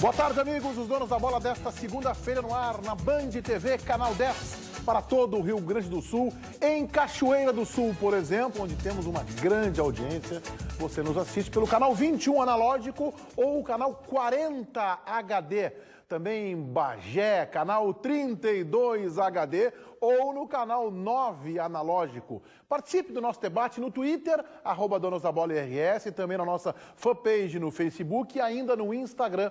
Boa tarde, amigos. Os donos da bola desta segunda-feira no ar, na Band TV, Canal 10, para todo o Rio Grande do Sul. Em Cachoeira do Sul, por exemplo, onde temos uma grande audiência. Você nos assiste pelo canal 21 analógico ou o canal 40 HD. Também em Bagé, canal 32 HD ou no canal 9 analógico. Participe do nosso debate no Twitter, @DonosDaBolaRS, também na nossa fanpage no Facebook e ainda no Instagram,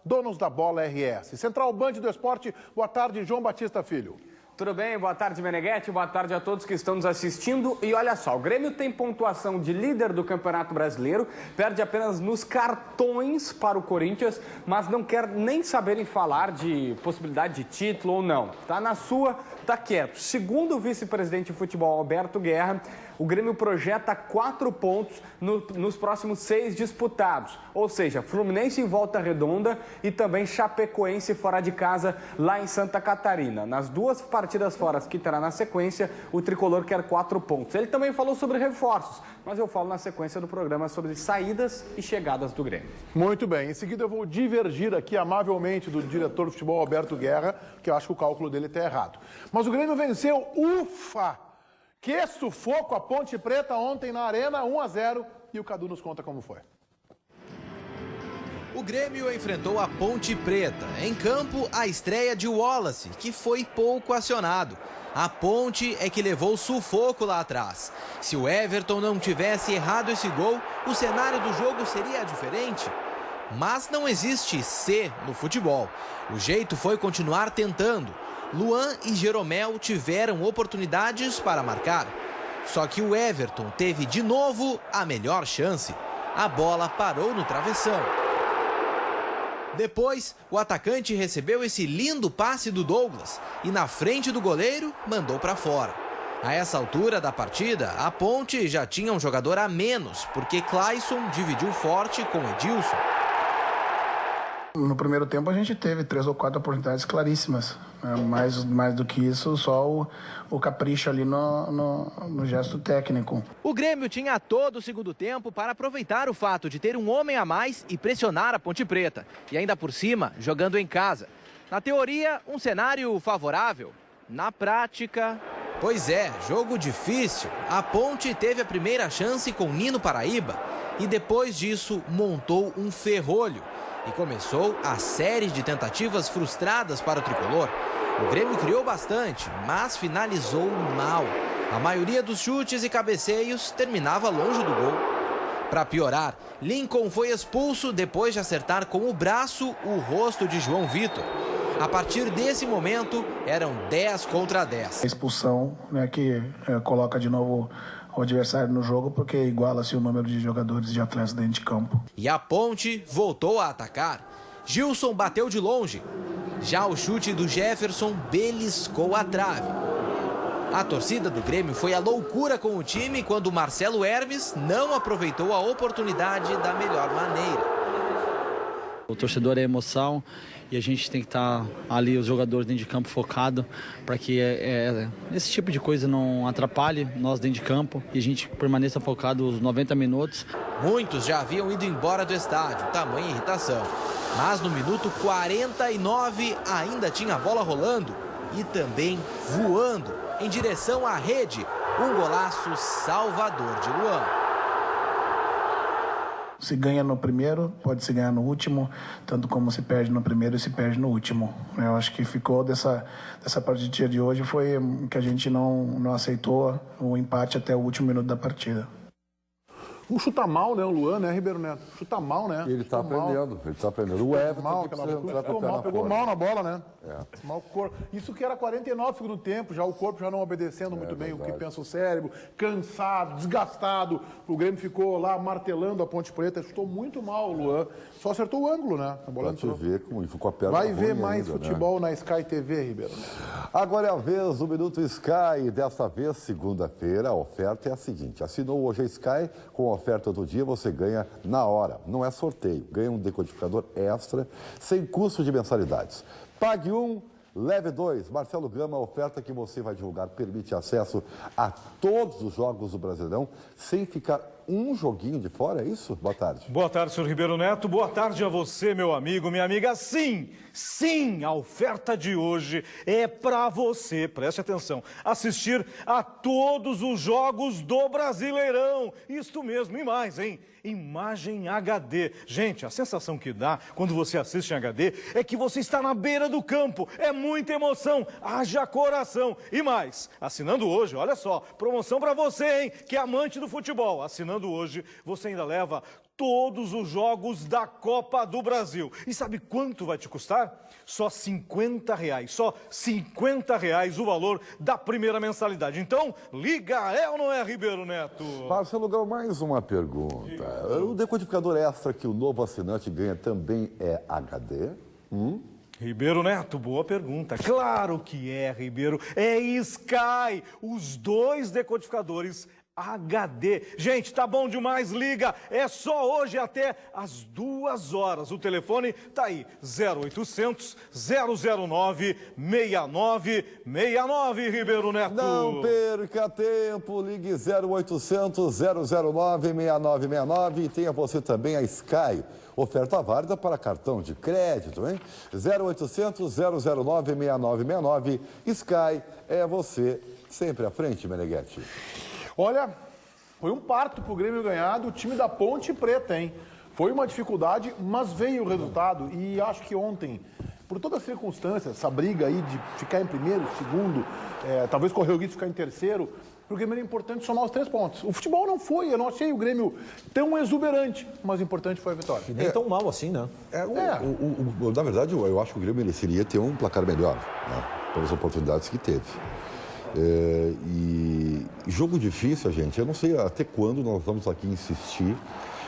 @DonosDaBolaRS. Central Band do Esporte, boa tarde, João Batista Filho. Tudo bem? Boa tarde, Meneghetti. Boa tarde a todos que estão nos assistindo. E olha só, o Grêmio tem pontuação de líder do Campeonato Brasileiro, perde apenas nos cartões para o Corinthians, mas não quer nem saber em falar de possibilidade de título ou não. Tá na sua, tá quieto. Segundo o vice-presidente de futebol, Alberto Guerra, o Grêmio projeta 4 pontos nos próximos 6 disputados. Ou seja, Fluminense em Volta Redonda e também Chapecoense fora de casa lá em Santa Catarina. Nas 2 partidas fora que terá na sequência, o tricolor quer 4 pontos. Ele também falou sobre reforços, mas eu falo na sequência do programa sobre saídas e chegadas do Grêmio. Muito bem, em seguida eu vou divergir aqui amavelmente do diretor de futebol Alberto Guerra, que eu acho que o cálculo dele está errado. Mas o Grêmio venceu, ufa! Que sufoco a Ponte Preta ontem na Arena, 1-0, e o Cadu nos conta como foi. O Grêmio enfrentou a Ponte Preta. Em campo, a estreia de Wallace, que foi pouco acionado. A Ponte é que levou sufoco lá atrás. Se o Everton não tivesse errado esse gol, o cenário do jogo seria diferente. Mas não existe "se" no futebol. O jeito foi continuar tentando. Luan e Jeromel tiveram oportunidades para marcar. Só que o Everton teve de novo a melhor chance. A bola parou no travessão. Depois, o atacante recebeu esse lindo passe do Douglas e na frente do goleiro mandou para fora. A essa altura da partida, a Ponte já tinha um jogador a menos, porque Clayson dividiu forte com Edilson. No primeiro tempo a gente teve 3 ou 4 oportunidades claríssimas. Mais do que isso, só o capricho ali no gesto técnico. O Grêmio tinha todo o segundo tempo para aproveitar o fato de ter um homem a mais e pressionar a Ponte Preta. E ainda por cima, jogando em casa. Na teoria, um cenário favorável. Na prática... Pois é, jogo difícil. A Ponte teve a primeira chance com Nino Paraíba e depois disso montou um ferrolho. E começou a série de tentativas frustradas para o tricolor. O Grêmio criou bastante, mas finalizou mal. A maioria dos chutes e cabeceios terminava longe do gol. Para piorar, Lincoln foi expulso depois de acertar com o braço o rosto de João Vitor. A partir desse momento, eram 10 contra 10. A expulsão, né, que coloca de novo o adversário no jogo, porque iguala-se o número de jogadores de atletas dentro de campo. E a Ponte voltou a atacar. Gilson bateu de longe. Já o chute do Jefferson beliscou a trave. A torcida do Grêmio foi à loucura com o time quando Marcelo Hermes não aproveitou a oportunidade da melhor maneira. O torcedor é emoção e a gente tem que estar ali, os jogadores dentro de campo, focado para que esse tipo de coisa não atrapalhe nós dentro de campo e a gente permaneça focado os 90 minutos. Muitos já haviam ido embora do estádio, tamanha irritação. Mas no minuto 49 ainda tinha a bola rolando e também voando em direção à rede. Um golaço salvador de Luan. Se ganha no primeiro, pode se ganhar no último, tanto como se perde no primeiro e se perde no último. Eu acho que ficou dessa partida de hoje foi que a gente não aceitou o empate até o último minuto da partida. Não chuta mal, né, o Luan, né, Ribeiro Neto? Chuta mal, né? Ele tá aprendendo, O Everton pegou mal na bola, né? Mal corpo. Isso que era 49 do segundo tempo, já o corpo já não obedecendo muito bem o que pensa o cérebro, cansado, desgastado. O Grêmio ficou lá martelando a Ponte Preta, chutou muito mal o Luan. Só acertou o ângulo, né? A bola entrou. Ficou a perna Vai ver ruim mais ainda, futebol na Sky TV, Ribeiro Neto. Agora é a vez do Minuto Sky. Desta vez, segunda-feira, a oferta é a seguinte. Assinou hoje a Sky, com a oferta do dia você ganha na hora. Não é sorteio. Ganha um decodificador extra, sem custo de mensalidades. Pague um, Leve 2, Marcelo Gama, a oferta que você vai divulgar permite acesso a todos os jogos do Brasileirão, sem ficar um joguinho de fora, é isso? Boa tarde. Boa tarde, senhor Ribeiro Neto. Boa tarde a você, meu amigo, minha amiga. Sim, a oferta de hoje é para você, preste atenção, assistir a todos os jogos do Brasileirão. Isto mesmo, e mais, hein? Imagem HD. Gente, a sensação que dá quando você assiste em HD é que você está na beira do campo. É muita emoção, haja coração. E mais, assinando hoje, olha só, promoção para você, hein, que é amante do futebol. Assinando hoje, você ainda leva todos os jogos da Copa do Brasil. E sabe quanto vai te custar? Só R$50. Só R$50 o valor da primeira mensalidade. Então, liga, é ou não é, Ribeiro Neto? Marcelo Gama, mais uma pergunta. O decodificador extra que o novo assinante ganha também é HD? Ribeiro Neto, boa pergunta. Claro que é, Ribeiro. É Sky. Os 2 decodificadores HD. Gente, tá bom demais, liga. É só hoje até às 2 horas. O telefone tá aí, 0800 009 6969, Ribeiro Neto. Não perca tempo, ligue 0800 009 6969 e tenha você também a Sky. Oferta válida para cartão de crédito, hein? 0800 009 6969. Sky é você sempre à frente, Meneghetti. Olha, foi um parto pro Grêmio ganhar do time da Ponte Preta, hein? Foi uma dificuldade, mas veio o resultado. E acho que ontem, por todas as circunstâncias, essa briga aí de ficar em primeiro, segundo, talvez correr o risco de ficar em terceiro, pro Grêmio era importante somar os 3 pontos. O futebol não foi, eu não achei o Grêmio tão exuberante, mas o importante foi a vitória. E nem tão mal assim, né? Na verdade, eu acho que o Grêmio mereceria ter um placar melhor, né? Pelas oportunidades que teve. E jogo difícil, gente, eu não sei até quando nós vamos aqui insistir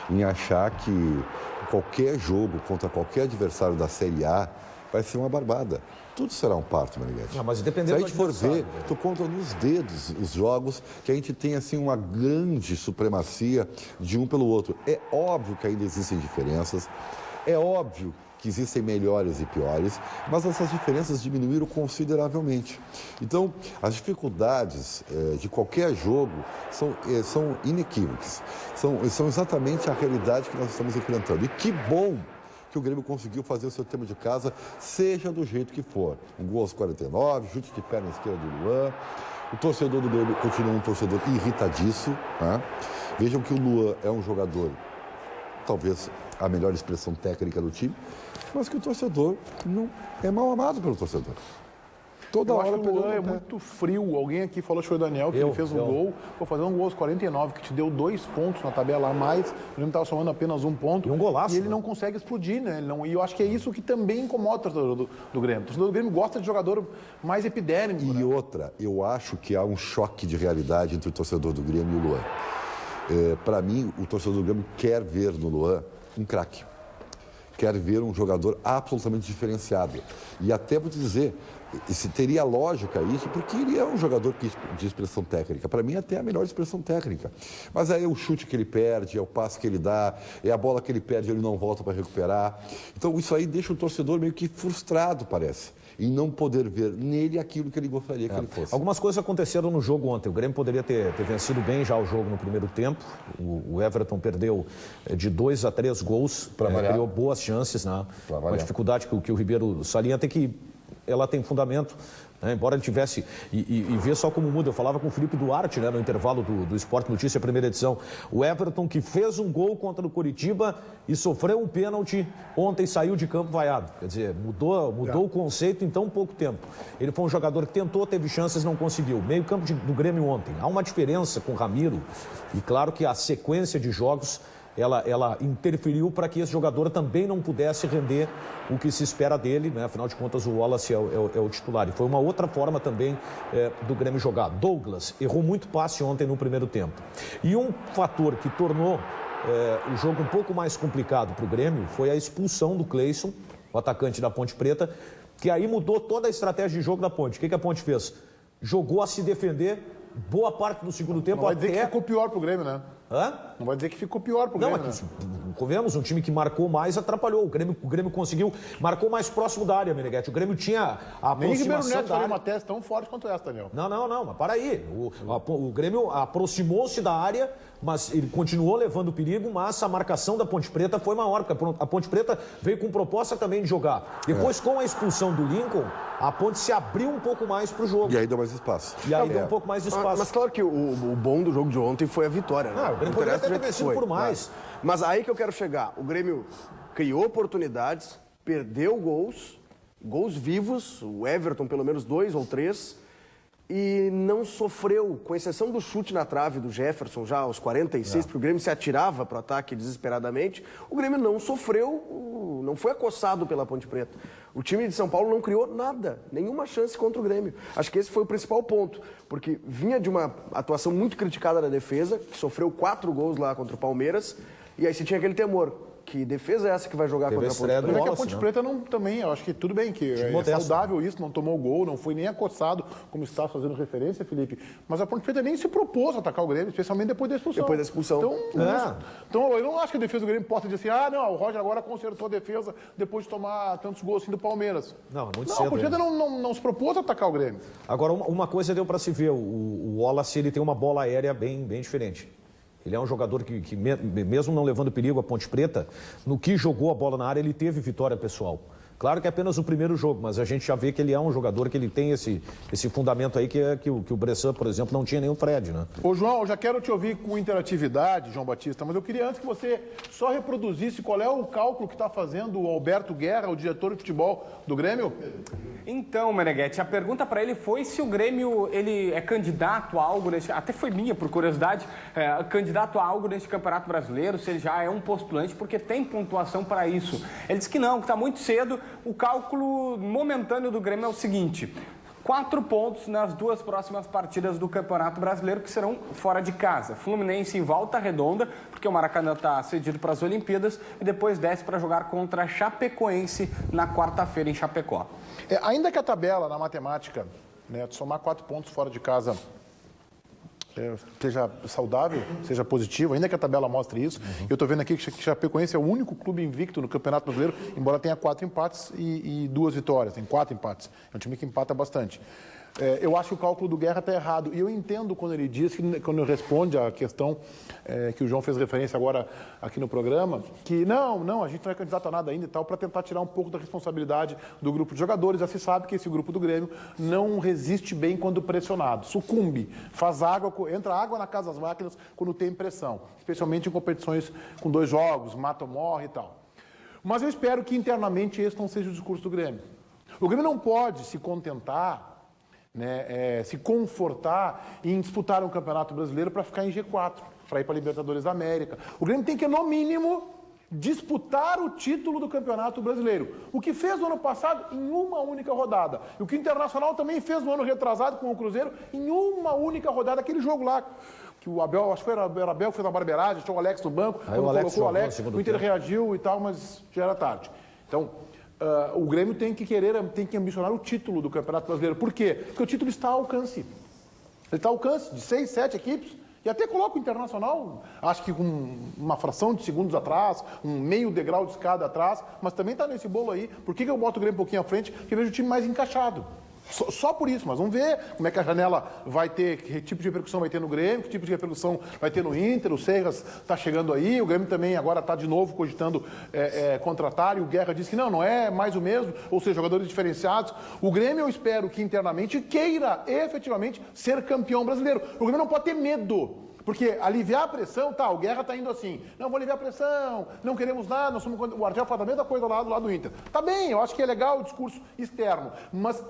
em achar que qualquer jogo contra qualquer adversário da Série A vai ser uma barbada. Tudo será um parto, Meneghetti. Mas dependendo se a gente for ver, tu conta nos dedos os jogos que a gente tem assim uma grande supremacia de um pelo outro. É óbvio que ainda existem diferenças, é óbvio que existem melhores e piores, mas essas diferenças diminuíram consideravelmente. Então, as dificuldades de qualquer jogo são inequívocas, são exatamente a realidade que nós estamos enfrentando. E que bom que o Grêmio conseguiu fazer o seu tempo de casa, seja do jeito que for. Um gol aos 49, chute de perna esquerda do Luan. O torcedor do Grêmio continua um torcedor irritadíssimo, né? Vejam que o Luan é um jogador, talvez a melhor expressão técnica do time, mas que o torcedor não é mal amado pelo torcedor. Toda hora o Luan é muito frio. Alguém aqui falou, acho que foi o Daniel, que ele fez um gol. Vou fazer um gol aos 49, que te deu 2 pontos na tabela a mais. O Grêmio estava somando apenas 1 ponto. E um golaço. E ele não consegue explodir, né? E eu acho que é isso que também incomoda o torcedor do Grêmio. O torcedor do Grêmio gosta de jogador mais epidérmico. E outra, eu acho que há um choque de realidade entre o torcedor do Grêmio e o Luan. Para mim, o torcedor do Grêmio quer ver no Luan um craque. Quer ver um jogador absolutamente diferenciado. E até vou te dizer, se teria lógica isso, porque ele é um jogador de expressão técnica. Para mim, até a melhor expressão técnica. Mas aí é o chute que ele perde, é o passe que ele dá, é a bola que ele perde e ele não volta para recuperar. Então, isso aí deixa o torcedor meio que frustrado, parece, em não poder ver nele aquilo que ele gostaria que ele fosse. Algumas coisas aconteceram no jogo ontem. O Grêmio poderia ter vencido bem já o jogo no primeiro tempo. O Everton perdeu de 2 a 3 gols, criou boas chances, né? Uma dificuldade que o Ribeiro salienta é que ela tem fundamento, né? Embora ele tivesse, e vê só como muda. Eu falava com o Felipe Duarte, né, no intervalo do Esporte Notícia, primeira edição. O Everton, que fez um gol contra o Coritiba e sofreu um pênalti, ontem saiu de campo vaiado. Quer dizer, mudou o conceito em tão pouco tempo. Ele foi um jogador que tentou, teve chances, não conseguiu. Meio campo do Grêmio ontem. Há uma diferença com o Ramiro, e claro que a sequência de jogos ela interferiu para que esse jogador também não pudesse render o que se espera dele, né? Afinal de contas, o Wallace é o titular. E foi uma outra forma também do Grêmio jogar. Douglas errou muito passe ontem no primeiro tempo. E um fator que tornou o jogo um pouco mais complicado para o Grêmio foi a expulsão do Cleison, o atacante da Ponte Preta, que aí mudou toda a estratégia de jogo da Ponte. O que a Ponte fez? Jogou a se defender boa parte do segundo tempo. Vai dizer que ficou pior pro Grêmio, né? Não vai dizer que ficou pior pro Grêmio, Vemos um time que marcou mais, atrapalhou. O Grêmio conseguiu, marcou mais próximo da área, Meneghetti. O Grêmio tinha a aproximação. Nem Ribeiro Neto faria uma tese tão forte quanto essa, Daniel. Não, mas para aí. O Grêmio aproximou-se da área, mas ele continuou levando perigo, mas a marcação da Ponte Preta foi maior, porque a Ponte Preta veio com proposta também de jogar. Depois, com a expulsão do Lincoln, a Ponte se abriu um pouco mais pro jogo. E aí deu mais espaço. Deu um pouco mais de espaço. Mas claro que o bom do jogo de ontem foi a vitória, né? O Grêmio poderia ter vencido por mais. Mas aí que eu quero chegar. O Grêmio criou oportunidades, perdeu gols vivos, o Everton pelo menos 2 ou 3, e não sofreu, com exceção do chute na trave do Jefferson já aos 46, porque o Grêmio se atirava para o ataque desesperadamente, o Grêmio não sofreu, não foi acossado pela Ponte Preta. O time de São Paulo não criou nada, nenhuma chance contra o Grêmio. Acho que esse foi o principal ponto, porque vinha de uma atuação muito criticada da defesa, que sofreu 4 gols lá contra o Palmeiras, e aí se tinha aquele temor. Que defesa é essa que vai jogar contra a Ponte Preta? Mas é que a Ponte Preta não, também, eu acho que tudo bem, que é saudável isso, não tomou gol, não foi nem acossado, como está fazendo referência, Felipe. Mas a Ponte Preta nem se propôs a atacar o Grêmio, especialmente depois da expulsão. Então eu não acho que a defesa do Grêmio possa dizer assim, o Roger agora consertou a defesa depois de tomar tantos gols assim do Palmeiras. Não, muito cedo. A Ponte Preta não se propôs a atacar o Grêmio. Agora, uma coisa deu para se ver, o Wallace, ele tem uma bola aérea bem diferente. Ele é um jogador que, mesmo não levando perigo a Ponte Preta, no que jogou a bola na área, ele teve vitória pessoal. Claro que é apenas o primeiro jogo, mas a gente já vê que ele é um jogador que ele tem esse fundamento aí que o Bressan, por exemplo, não tinha nem o Fred, né? Ô, João, eu já quero te ouvir com interatividade, João Batista, mas eu queria antes que você só reproduzisse qual é o cálculo que está fazendo o Alberto Guerra, o diretor de futebol do Grêmio. Então, Meneghetti, a pergunta para ele foi se o Grêmio ele é candidato a algo nesse... Até foi minha, por curiosidade, candidato a algo nesse Campeonato Brasileiro, se ele já é um postulante, porque tem pontuação para isso. Ele disse que não, que está muito cedo. O cálculo momentâneo do Grêmio é o seguinte: 4 pontos nas 2 próximas partidas do Campeonato Brasileiro, que serão fora de casa. Fluminense em Volta Redonda, porque o Maracanã está cedido para as Olimpíadas, e depois desce para jogar contra a Chapecoense na quarta-feira em Chapecó. Ainda que a tabela na matemática, de somar 4 pontos fora de casa, seja saudável, seja positivo, ainda que a tabela mostre isso. Eu estou vendo aqui que Chapecoense é o único clube invicto no Campeonato Brasileiro, embora tenha 4 empates e 2 vitórias. Tem 4 empates. É um time que empata bastante. Eu acho que o cálculo do Guerra está errado. E eu entendo quando ele diz, quando ele responde à questão que o João fez referência agora aqui no programa, que não, a gente não é candidato a nada ainda e tal, para tentar tirar um pouco da responsabilidade do grupo de jogadores. Já se sabe que esse grupo do Grêmio não resiste bem quando pressionado. Sucumbe, faz água, entra água na casa das máquinas quando tem pressão. Especialmente em competições com 2 jogos, mata ou morre e tal. Mas eu espero que internamente esse não seja o discurso do Grêmio. O Grêmio não pode se contentar, se confortar em disputar um Campeonato Brasileiro para ficar em G4, para ir para a Libertadores da América. O Grêmio tem que, no mínimo, disputar o título do Campeonato Brasileiro. O que fez no ano passado em uma única rodada. E o que o Internacional também fez no ano retrasado com o Cruzeiro em uma única rodada. Aquele jogo lá, que o Abel, acho que foi o Abel que fez a barbeiragem, achou o Alex no banco, quando colocou o Alex, o Inter reagiu e tal, mas já era tarde. Então, o Grêmio tem que ambicionar o título do Campeonato Brasileiro. Por quê? Porque o título está ao alcance. Ele está ao alcance de 6, 7 equipes. E até coloca o Internacional, acho que com uma fração de segundos atrás, um meio degrau de escada atrás, mas também está nesse bolo aí. Por que eu boto o Grêmio um pouquinho à frente? Porque eu vejo o time mais encaixado. Só por isso, mas vamos ver como é que a janela vai ter, que tipo de repercussão vai ter no Grêmio, que tipo de repercussão vai ter no Inter. O Serras está chegando aí, o Grêmio também agora está de novo cogitando contratar, e o Guerra disse que não é mais o mesmo, ou seja, jogadores diferenciados. O Grêmio, eu espero que internamente queira efetivamente ser campeão brasileiro. O Grêmio não pode ter medo. Porque aliviar a pressão, o Guerra está indo assim, não, vou aliviar a pressão, não queremos nada, nós somos... O Argel faz a mesma coisa lá do lado do Inter. Tá bem, eu acho que é legal o discurso externo, mas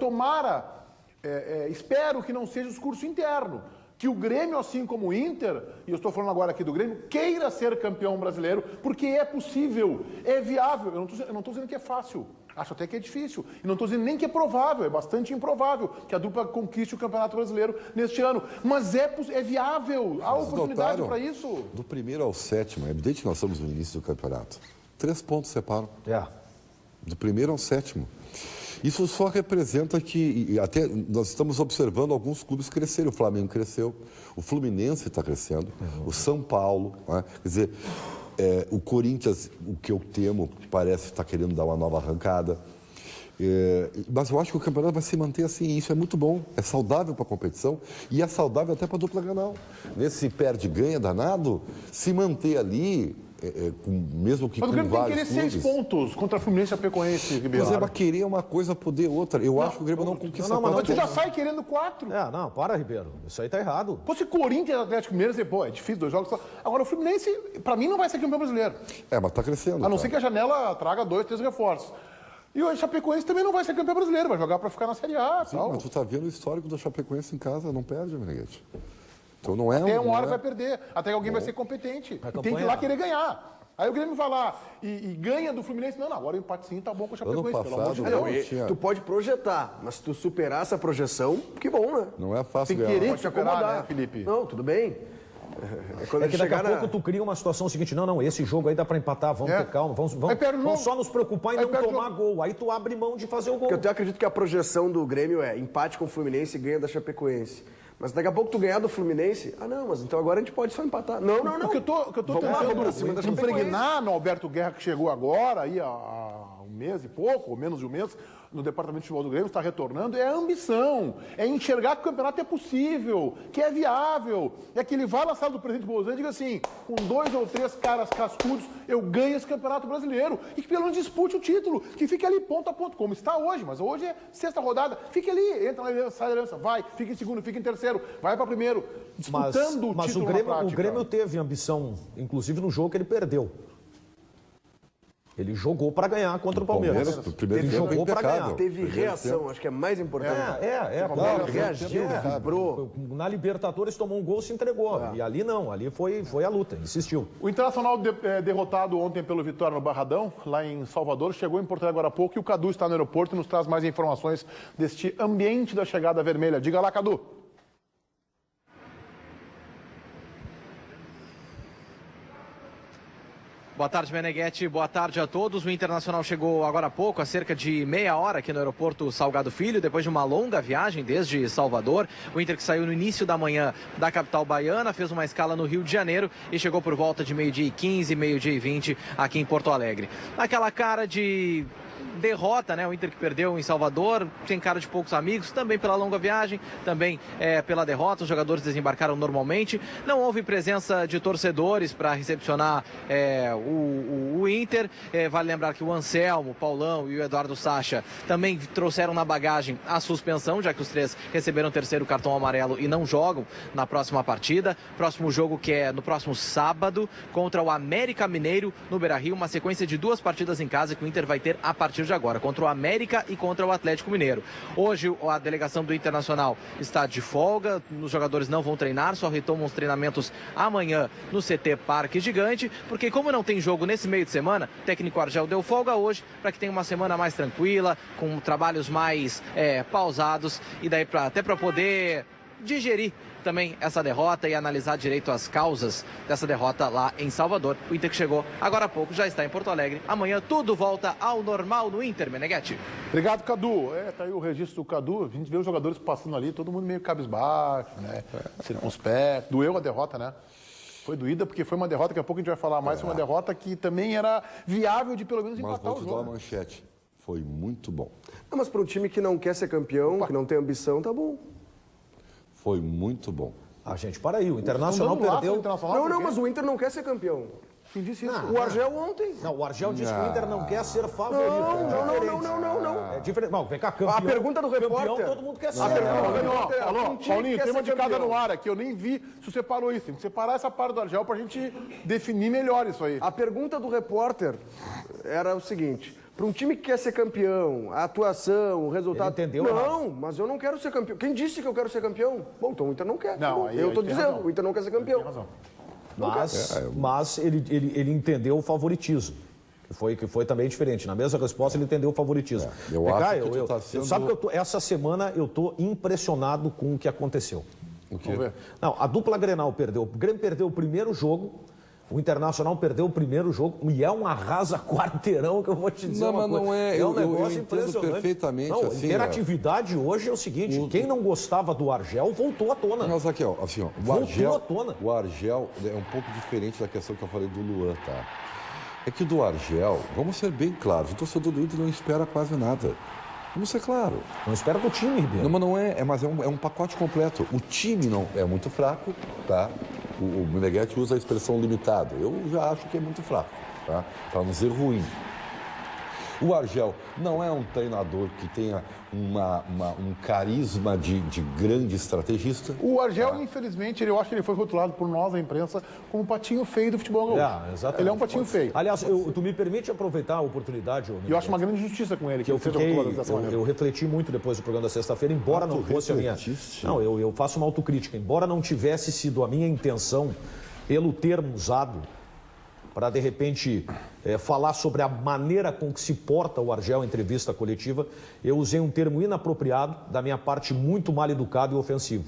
espero que não seja o discurso interno. Que o Grêmio, assim como o Inter, e eu estou falando agora aqui do Grêmio, queira ser campeão brasileiro, porque é possível, é viável. Eu não estou dizendo que é fácil. Acho até que é difícil. E não estou dizendo nem que é provável, é bastante improvável que a dupla conquiste o Campeonato Brasileiro neste ano. Mas é viável, há oportunidade para isso. Do primeiro ao 7º, é evidente que nós estamos no início do campeonato. 3 pontos separam. Do primeiro ao 7º. Isso só representa que, e até nós estamos observando alguns clubes crescerem. O Flamengo cresceu, o Fluminense está crescendo, o São Paulo, né? Quer dizer, o Corinthians, o que eu temo, parece estar querendo dar uma nova arrancada. Mas eu acho que o campeonato vai se manter assim, e isso é muito bom, é saudável para a competição e é saudável até para a dupla Grenal. Nesse perde-ganha danado, se manter ali, mesmo que mas com o Grêmio tem que vários querer clubes... 6 pontos contra a Fluminense e a Chapecoense, Ribeiro. Mas é para querer uma coisa, poder outra. Eu acho que o Grêmio não conquista mas tu já sai querendo 4. Não, para, Ribeiro. Isso aí tá errado. Se Corinthians e Atlético Mineiro, é difícil, 2 jogos só. Agora, o Fluminense, para mim, não vai ser campeão brasileiro. mas tá crescendo. A não ser que a janela traga 2, 3 reforços. E o Chapecoense também não vai ser campeão brasileiro, vai jogar para ficar na Série A. Sim, tal. mas tu tá vendo o histórico da Chapecoense em casa, não perde, Meneghete. Então não é... Até uma hora vai perder, até que alguém vai ser competente. Tem que ir lá querer ganhar. Aí o Grêmio vai lá e ganha do Fluminense. Não, agora o empatezinho tá bom com a Chapecoense, pelo amor de Deus. Tu pode projetar, mas se tu superar essa projeção, que bom, né? Não é fácil ganhar. Tem que querer te acomodar, né, Felipe? Não, tudo bem. Que daqui a pouco tu cria uma situação seguinte, não, esse jogo aí dá pra empatar, vamos ter calma, vamos só nos preocupar em não tomar gol. Aí tu abre mão de fazer o gol. Porque eu até acredito que a projeção do Grêmio é empate com o Fluminense e ganha da Chapecoense. Mas daqui a pouco tu ganhar do Fluminense, mas então agora a gente pode só empatar. Não. O que eu tô tentando impregnar no Alberto Guerra, que chegou agora, aí há um mês e pouco, ou menos de um mês, no departamento de futebol do Grêmio, está retornando, é a ambição, é enxergar que o campeonato é possível, que é viável. É que ele vai na sala do presidente Bolsonaro e diga assim, com 2 ou 3 caras cascudos, eu ganho esse campeonato brasileiro. E que pelo menos dispute o título, que fique ali ponto a ponto, como está hoje, mas hoje é 6ª rodada. Fique ali, entra na liderança, sai da liderança, vai, fica em segundo, fica em terceiro, vai para primeiro, disputando o título na prática. O Grêmio teve ambição, inclusive no jogo que ele perdeu. Ele jogou para ganhar contra o Palmeiras. Ele jogou para ganhar. Teve reação, acho que é mais importante. Reagiu, vibrou. Na Libertadores tomou um gol, se entregou. E ali não, ali foi a luta, insistiu. O Internacional derrotado ontem pelo Vitória no Barradão, lá em Salvador, chegou em Porto Alegre agora há pouco e o Cadu está no aeroporto e nos traz mais informações deste ambiente da chegada vermelha. Diga lá, Cadu. Boa tarde, Meneghete. Boa tarde a todos. O Internacional chegou agora há pouco, há cerca de meia hora aqui no aeroporto Salgado Filho, depois de uma longa viagem desde Salvador. O Inter que saiu no início da manhã da capital baiana, fez uma escala no Rio de Janeiro e chegou por volta de 12h15, 12h20 aqui em Porto Alegre. Aquela cara de derrota, né? O Inter que perdeu em Salvador, tem cara de poucos amigos, também pela longa viagem, também pela derrota. Os jogadores desembarcaram normalmente. Não houve presença de torcedores para recepcionar o Inter. Vale lembrar que o Anselmo, o Paulão e o Eduardo Sacha também trouxeram na bagagem a suspensão, já que os 3 receberam o 3º cartão amarelo e não jogam na próxima partida. Próximo jogo que é no próximo sábado contra o América Mineiro no Beira-Rio, uma sequência de 2 partidas em casa que o Inter vai ter a partir de agora, contra o América e contra o Atlético Mineiro. Hoje a delegação do Internacional está de folga, os jogadores não vão treinar, só retomam os treinamentos amanhã no CT Parque Gigante, porque como não tem jogo nesse meio de semana, o técnico Argel deu folga hoje para que tenha uma semana mais tranquila, com trabalhos mais pausados e daí até para poder digerir também essa derrota e analisar direito as causas dessa derrota lá em Salvador. O Inter que chegou agora há pouco já está em Porto Alegre. Amanhã tudo volta ao normal no Inter, Meneghete. Obrigado, Cadu. Tá aí o registro do Cadu. A gente vê os jogadores passando ali, todo mundo meio cabisbaixo, né? Circunspecto. Doeu a derrota, né? Foi doída porque foi uma derrota, daqui a pouco a gente vai falar mais, foi uma derrota que também era viável de pelo menos empatar o jogo. Mas vou te dar uma manchete. Foi muito bom. Não, mas para um time que não quer ser campeão, que não tem ambição, tá bom. Foi muito bom. Gente, para aí, o Internacional perdeu... Não, mas o Inter não quer ser campeão. Quem disse isso? O Argel ontem. Não, o Argel disse que o Inter não quer ser favorito. Não. É diferente. Não, vem cá, campeão. A pergunta do repórter... Campeão, todo mundo quer ser. Paulinho, tem uma de cada no ar aqui, eu nem vi se você parou isso. Tem que separar essa parte do Argel pra gente definir melhor isso aí. A pergunta do repórter era o seguinte... Para um time que quer ser campeão, a atuação, o resultado... Ele entendeu? Não, mas eu não quero ser campeão. Quem disse que eu quero ser campeão? Bom, então o Inter não quer. Não, eu estou dizendo, razão. O Inter não quer ser campeão. Tem razão. Mas ele entendeu o favoritismo. Que foi também diferente. Na mesma resposta, ele entendeu o favoritismo. Sabe que essa semana eu estou impressionado com o que aconteceu. O quê? Não, a dupla Grenal perdeu. O Grêmio perdeu o primeiro jogo O Internacional perdeu o primeiro jogo e é um arrasa-quarteirão que eu vou te dizer. Não, uma mas coisa. não é. É um eu negócio entendo impressionante. perfeitamente. Não, assim, interatividade hoje é o seguinte: quem não gostava do Argel voltou à tona. Mas aqui, ó, assim, ó, voltou à tona. O Argel é um pouco diferente da questão que eu falei do Luan, tá? É que do Argel, vamos ser bem claros, o torcedor do Inter não espera quase nada. Vamos ser claro. Não espera do time, Ribeiro. Não, mas não é, mas é um pacote completo. O time não é muito fraco, tá? O Meneghetti usa a expressão limitado. Eu já acho que é muito fraco, tá? Para não dizer ruim. O Argel não é um treinador que tenha um carisma de grande estrategista. O Argel, infelizmente, eu acho que ele foi rotulado por nós, a imprensa, como o patinho feio do futebol gaúcho. Exatamente. Ele é um patinho feio. Aliás, tu me permite aproveitar a oportunidade? E eu acho uma grande injustiça com ele, que ele seja rotulado dessa maneira. Eu refleti muito depois do programa da sexta-feira, embora não fosse a minha... Não, eu faço uma autocrítica. Embora não tivesse sido a minha intenção, pelo termo usado, para, de repente, falar sobre a maneira com que se porta o Argel em entrevista coletiva, eu usei um termo inapropriado, da minha parte muito mal educado e ofensivo.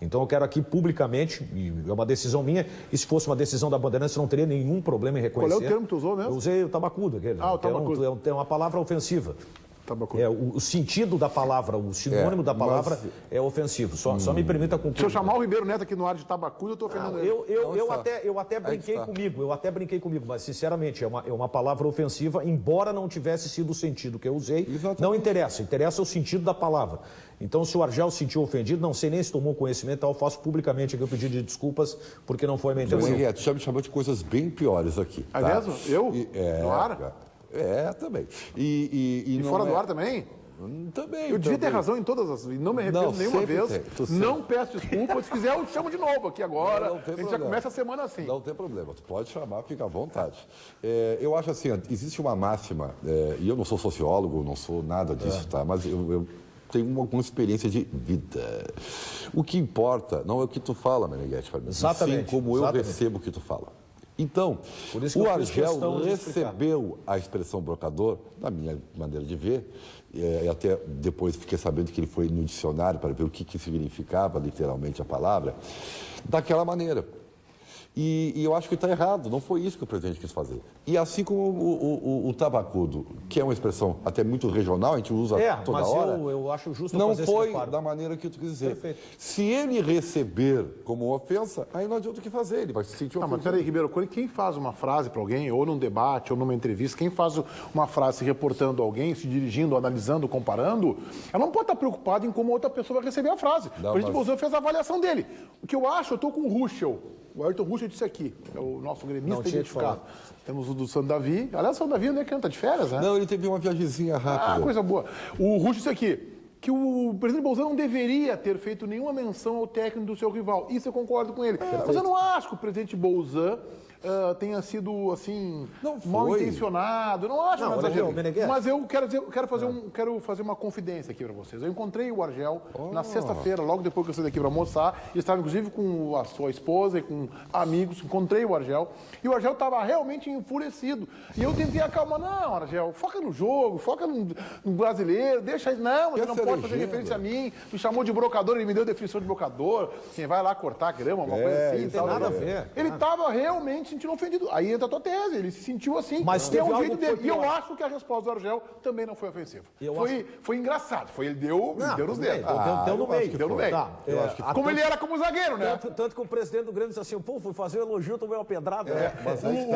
Então eu quero aqui publicamente, e é uma decisão minha, e se fosse uma decisão da Bandeirantes, eu não teria nenhum problema em reconhecer. Qual é o termo que tu usou mesmo? Eu usei o tabacudo, aquele. O tabacudo. É uma palavra ofensiva. Tabacudo. O sentido da palavra, o sinônimo da palavra é ofensivo. Só me permita concluir. Se eu chamar o Ribeiro Neto aqui no ar de tabacudo, eu estou ofendendo ele. Eu até brinquei comigo, mas sinceramente é uma palavra ofensiva, embora não tivesse sido o sentido que eu usei. Exatamente. Não interessa o sentido da palavra. Então, se o Argel se sentiu ofendido, não sei nem se tomou conhecimento, então eu faço publicamente aqui o pedido de desculpas, porque não foi minha intenção. Tu já me chamou de coisas bem piores aqui. É tá? mesmo? Eu? No ar? Também. E fora do ar também? Também. Eu devia ter razão em todas as... E não me arrependo nenhuma vez. Não peço desculpa. Se quiser, eu te chamo de novo aqui agora. Não, a gente já começa a semana assim. Não tem problema. Tu pode chamar, fica à vontade. Eu acho assim, existe uma máxima, e eu não sou sociólogo, não sou nada disso, tá? Mas eu tenho alguma experiência de vida. O que importa não é o que tu fala, Meneghetti, para mim. Exatamente. Sim, como eu recebo o que tu fala. Então, o Argel recebeu a expressão brocador, na minha maneira de ver, e até depois fiquei sabendo que ele foi no dicionário para ver o que significava literalmente a palavra, daquela maneira. E eu acho que está errado, não foi isso que o presidente quis fazer. E assim como o tabacudo, que é uma expressão até muito regional, a gente usa toda hora. Eu acho justo não fazer foi esse da maneira que tu quis dizer. Perfeito. Se ele receber como ofensa, aí não adianta o que fazer, ele vai se sentir ofendido. Mas peraí, Ribeiro, quem faz uma frase para alguém, ou num debate, ou numa entrevista, quem faz uma frase se reportando a alguém, se dirigindo, analisando, comparando, ela não pode estar preocupada em como outra pessoa vai receber a frase. O presidente Bolsonaro fez a avaliação dele. O que eu acho, eu estou com o Ruschel. O Ayrton Ruschel disse aqui, é o nosso gremista identificado. Temos o do Sandro Davi. Aliás, o Sandro Davi não é que tá de férias, né? Não, ele teve uma viagemzinha rápida. Coisa boa. O Ruschel disse aqui, que o presidente Bolsonaro não deveria ter feito nenhuma menção ao técnico do seu rival. Isso eu concordo com ele. Mas eu não acho que o presidente Bolsonaro tenha sido, assim, mal intencionado. Eu não acho um exagero. Mas eu quero fazer uma confidência aqui para vocês. Eu encontrei o Argel na sexta-feira, logo depois que eu saí daqui para almoçar. Ele estava, inclusive, com a sua esposa e com amigos. Encontrei o Argel. E o Argel estava realmente enfurecido. E eu tentei acalmar. Não, Argel, foca no jogo, foca no brasileiro. Deixa isso. Não, você não pode fazer referência a mim. Me chamou de brocador, ele me deu definição de brocador. Quem vai lá cortar grama, uma coisa assim. Não tem nada a ver. Ele estava realmente sentindo ofendido. Aí entra a tua tese, ele se sentiu assim. Mas teve um algo jeito dele. E eu acho que a resposta do Argel também não foi ofensiva. Foi engraçado. Ele deu nos dedos. Deu no meio. Deu no meio. Tá. Como ele era como zagueiro, né? Tanto que o presidente do Grêmio disse assim, pô, fui fazer um elogio, tomei uma pedrada. O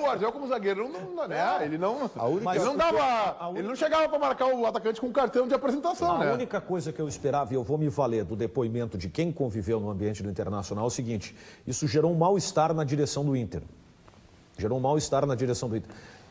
Argel como zagueiro, ele não chegava para marcar o atacante com cartão de apresentação, né? A única coisa que eu esperava, e eu vou me valer do depoimento de quem conviveu no ambiente do Internacional, é o seguinte, isso gerou um mal-estar na direção do Inter.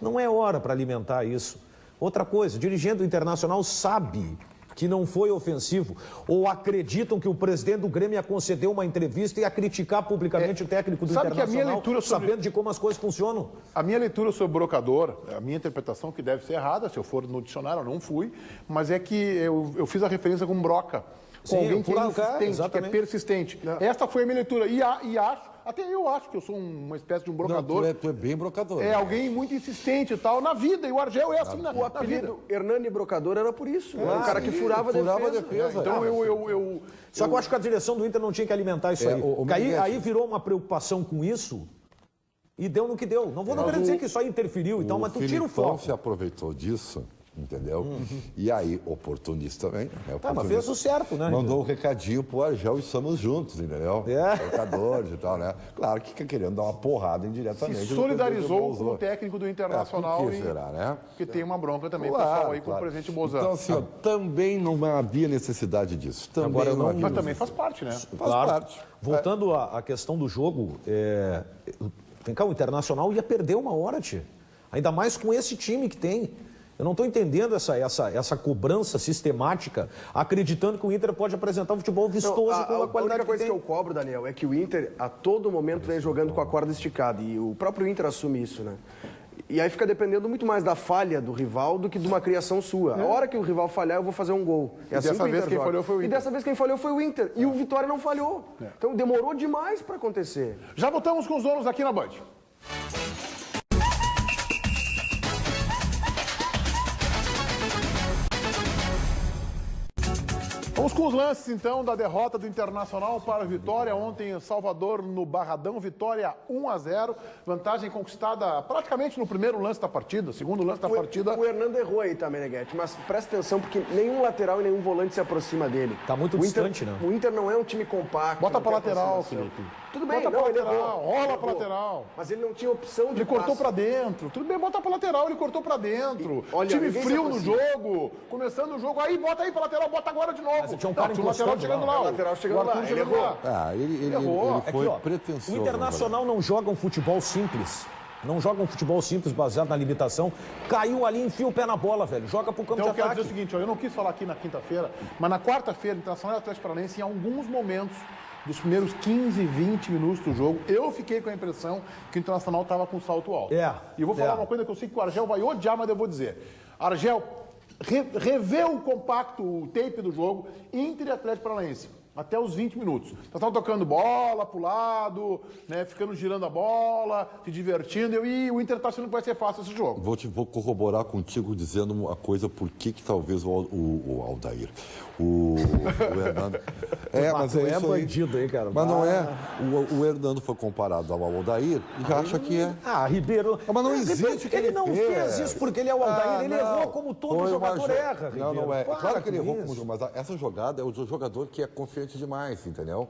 Não é hora para alimentar isso. Outra coisa, dirigente do Internacional sabe que não foi ofensivo, ou acreditam que o presidente do Grêmio ia conceder uma entrevista e ia criticar publicamente o técnico do Internacional, que a minha leitura sabendo de como as coisas funcionam. A minha leitura sobre brocador, a minha interpretação, que deve ser errada, se eu for no dicionário, eu não fui, mas é que eu fiz a referência com broca. Com alguém que é insistente, que é persistente. Esta foi a minha leitura. E acho, até eu acho que eu sou uma espécie de um brocador. Não, tu é bem brocador. É alguém muito insistente e tal, na vida. E o Argel é assim na vida. O apelido Hernani Brocador era por isso. Era um cara que furava a defesa. Então Só que eu acho que a direção do Inter não tinha que alimentar isso aí. Aí virou uma preocupação com isso E deu no que deu. Não vou querer dizer que isso aí interferiu e tal, mas tu tira o foco. O Filipão se aproveitou disso, entendeu? E aí, oportunista também. Mas fez o certo, né? Mandou um recadinho pro Argel e estamos juntos, entendeu? Jogadores e tal, né? Claro que fica querendo dar uma porrada indiretamente. Se solidarizou com o técnico do Internacional. Por que será, né? Porque tem uma bronca também, pessoal, aí com o presidente Bozan. Então, assim, também não havia necessidade disso. Agora, mas também faz parte, né? Faz parte. Voltando à questão do jogo, vem cá, o Internacional ia perder uma hora, tia. Ainda mais com esse time que tem. Eu não estou entendendo essa cobrança sistemática, acreditando que o Inter pode apresentar um futebol vistoso com a qualidade que tem. A única coisa que eu cobro, Daniel, é que o Inter, a todo momento, vem jogando com a corda esticada. E o próprio Inter assume isso, né? E aí fica dependendo muito mais da falha do rival do que de uma criação sua. A hora que o rival falhar, eu vou fazer um gol. E assim dessa vez quem falhou foi o Inter. E dessa vez quem falhou foi o Inter. E o Vitória não falhou. Então demorou demais para acontecer. Já voltamos com os donos aqui na Band. Vamos com os lances, então, da derrota do Internacional para o Vitória. Ontem, em Salvador, no Barradão, Vitória 1-0. Vantagem conquistada praticamente no primeiro lance da partida, segundo lance da partida. O Hernando errou aí, tá, Meneghetti? Mas presta atenção, porque nenhum lateral e nenhum volante se aproxima dele. Tá muito distante, né? O Inter não é um time compacto. Bota pra lateral, Felipe. Tudo bem, bota pra lateral, rola pra lateral. Mas ele não tinha opção de Ele cortou pra dentro. Tudo bem, bota pra lateral, ele cortou pra dentro. Olha, time frio no jogo, começando o jogo. Aí, bota aí pra lateral, bota agora de novo. Mas tinha um cara o lateral chegando lá. O lateral chegando lá, ele errou. Ele errou. foi Aqui, pretensioso. O Internacional não joga um futebol simples. Não joga um futebol simples baseado na limitação. Caiu ali, enfia o pé na bola, velho. Joga pro campo Então eu de quero ataque. dizer o seguinte, ó, eu não quis falar aqui na quinta-feira, mas na quarta-feira, Internacional e Atlético Paranaense, em alguns momentos dos primeiros 15, 20 minutos do jogo, eu fiquei com a impressão que o Internacional estava com salto alto. E eu vou falar uma coisa que eu sei que o Argel vai odiar, mas eu vou dizer. Argel, revê o compacto, o tape do jogo, Inter e Atlético Paranaense. Até os 20 minutos. Nós estamos tocando bola pro lado, né, ficando girando a bola, se divertindo. E o Inter está achando que vai ser fácil esse jogo. Vou corroborar contigo dizendo uma coisa, por que talvez o Aldair, o Hernando... mas é isso bandido aí, cara. Mas não é. O Hernando foi comparado ao Aldair e já acha que é. Ribeiro... Mas não existe o que ele não fez isso porque ele é o Aldair, ele errou como todo jogador erra, Ribeiro. Não é. Claro que ele errou como jogador, mas essa jogada é o jogador que é confiante demais, entendeu?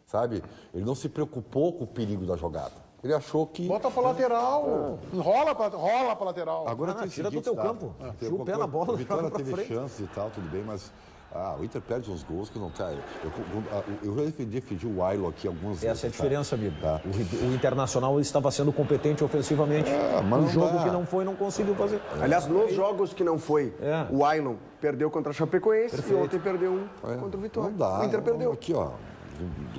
Sabe? Ele não se preocupou com o perigo da jogada. Ele achou que... Bota pra lateral. Rola pra lateral. Agora tira do teu campo. Tira o pé na bola. O Vitória teve chance e tal, tudo bem, mas... o Inter perde uns gols que não cai. Eu já defendi o Wailo aqui algumas vezes. Essa é a diferença, amigo. Tá. O Internacional estava sendo competente ofensivamente. Mas o jogo que não foi, não conseguiu fazer. Aliás, nos jogos que não foi, o Wailon perdeu contra a Chapecoense e ontem perdeu contra o Vitória. Não dá. O Inter perdeu. Aqui, ó.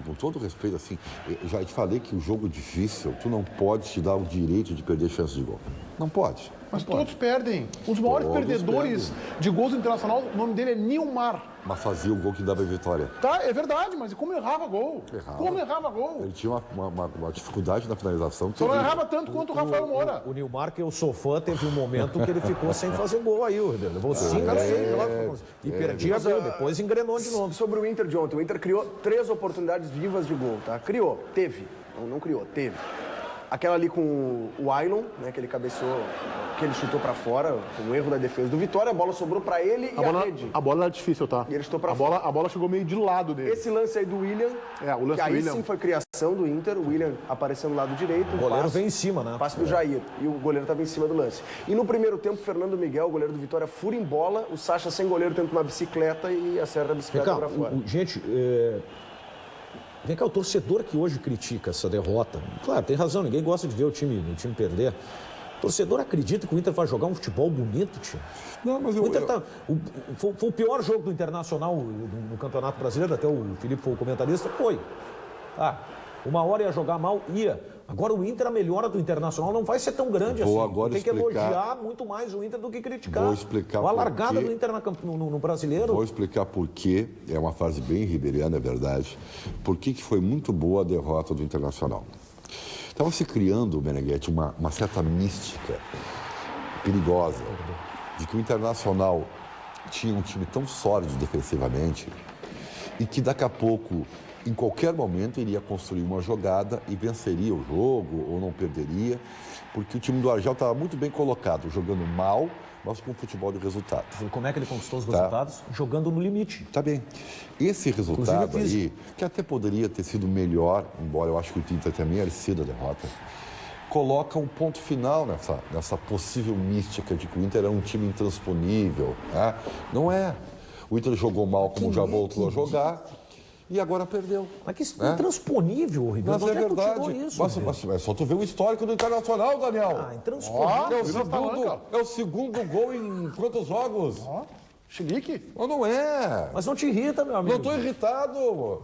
Com todo respeito, assim, eu já te falei que o jogo difícil, tu não pode te dar o direito de perder chance de gol. Não pode. Mas todos perdem. Os maiores perdedores de gols do Internacional, o nome dele é Nilmar. Mas fazia o gol que dava a vitória. Tá, é verdade, mas como errava gol? Como errava gol? Ele tinha uma dificuldade na finalização. Só não errava tanto quanto o Rafael Moura. O Nilmar, que eu sou fã, teve um momento que ele ficou sem fazer gol aí, o Ribeiro. Levou 5 a 6 e perdia gol. Depois engrenou de novo. Sobre o Inter de ontem, o Inter criou 3 oportunidades vivas de gol, tá? Criou, teve. Não criou, teve. Aquela ali com o Wailon, né, que ele cabeceou, que ele chutou pra fora, com o erro da defesa do Vitória, a bola sobrou pra ele e a rede. A bola era difícil, tá? E ele chutou pra fora. A bola chegou meio de lado dele. Esse lance aí do William, o lance que aí do William. sim foi criação do Inter, o William aparecendo do lado direito. O goleiro vem em cima, né? Passe do Jair, e o goleiro estava em cima do lance. E no primeiro tempo, Fernando Miguel, o goleiro do Vitória, fura em bola, o Sacha sem goleiro tenta uma bicicleta e acerta a bicicleta pra fora. Gente, vem cá, o torcedor que hoje critica essa derrota, claro, tem razão, ninguém gosta de ver o time perder. O torcedor acredita que o Inter vai jogar um futebol bonito, tio? Não, mas foi o pior jogo do Internacional no Campeonato Brasileiro, até o Felipe foi o comentarista, foi. Uma hora ia jogar mal, ia. Agora o Inter, a melhora do Internacional não vai ser tão grande assim. Tem que elogiar muito mais o Inter do que criticar. Vou explicar a largada do Inter no Brasileiro. Vou explicar por quê. É uma frase bem ribeiriana, é verdade. Por que foi muito boa a derrota do Internacional. Estava se criando, Meneghetti, uma certa mística perigosa de que o Internacional tinha um time tão sólido defensivamente e que daqui a pouco em qualquer momento iria construir uma jogada e venceria o jogo ou não perderia, porque o time do Argel estava muito bem colocado, jogando mal, mas com futebol de resultado. E como é que ele conquistou os resultados? Jogando no limite. Tá bem. Esse resultado aí, que até poderia ter sido melhor, embora eu acho que o Inter tenha merecido a derrota, coloca um ponto final nessa possível mística de que o Inter é um time intransponível. Né? Não é. O Inter jogou mal, como já voltou a jogar, e agora perdeu. Mas que intransponível, Ribeiro. Mas é verdade. Mas só tu vê o histórico do Internacional, Daniel. Intransponível. É o segundo gol em quantos jogos? Chilique? Não é. Mas não te irrita, meu amigo. Não estou irritado.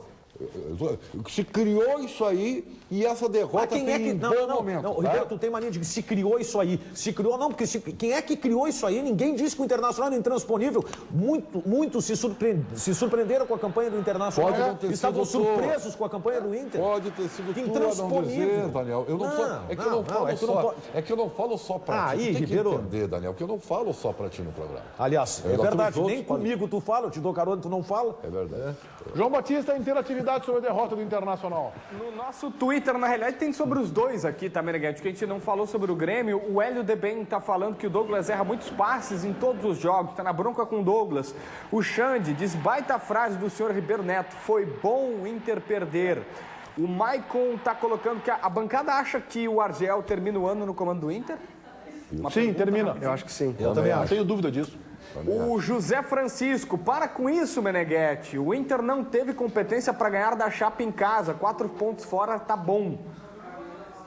Se criou isso aí e essa derrota tem um bom momento. Não, Ribeiro, tu tem mania de que se criou isso aí. Se criou, não, porque quem é que criou isso aí? Ninguém disse que o Internacional era intransponível. Muitos se surpreenderam com a campanha do Internacional. Pode não ter Estavam sido surpresos com a campanha do Inter. Pode ter sido tu a não dizer, Daniel. É que eu não falo só pra ti. Tu tem que entender, Daniel, que eu não falo só pra ti no programa. Aliás, é verdade. Nem comigo tu fala, eu te dou carona e tu não fala. É verdade. João Batista, interatividade sobre a derrota do Internacional. No nosso Twitter, na realidade, tem sobre os dois aqui, tá, Meneghete? Que a gente não falou sobre o Grêmio. O Hélio Deben tá falando que o Douglas erra muitos passes em todos os jogos, tá na bronca com o Douglas. O Xande diz, baita frase do senhor Ribeiro Neto, foi bom o Inter perder. O Maicon tá colocando que a bancada acha que o Argel termina o ano no comando do Inter? Sim, termina. Eu acho que sim. Eu também acho. Não tenho dúvida disso. O José Francisco, para com isso, Meneghete. O Inter não teve competência para ganhar da Chape em casa. 4 pontos fora, tá bom.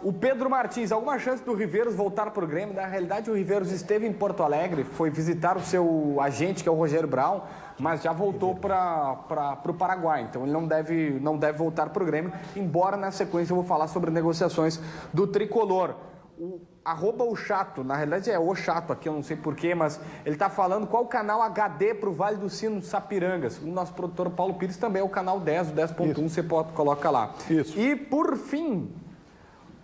O Pedro Martins, alguma chance do Riveiros voltar para o Grêmio? Na realidade, o Riveiros esteve em Porto Alegre, foi visitar o seu agente, que é o Rogério Brown, mas já voltou para o Paraguai. Então, ele não deve voltar para o Grêmio, embora na sequência eu vou falar sobre negociações do Tricolor. O Chato, na realidade é o Chato aqui, eu não sei porquê, mas ele está falando qual o canal HD para o Vale do Sino de Sapirangas. O nosso produtor Paulo Pires também é o canal 10, o 10.1, você coloca lá. Isso. E por fim,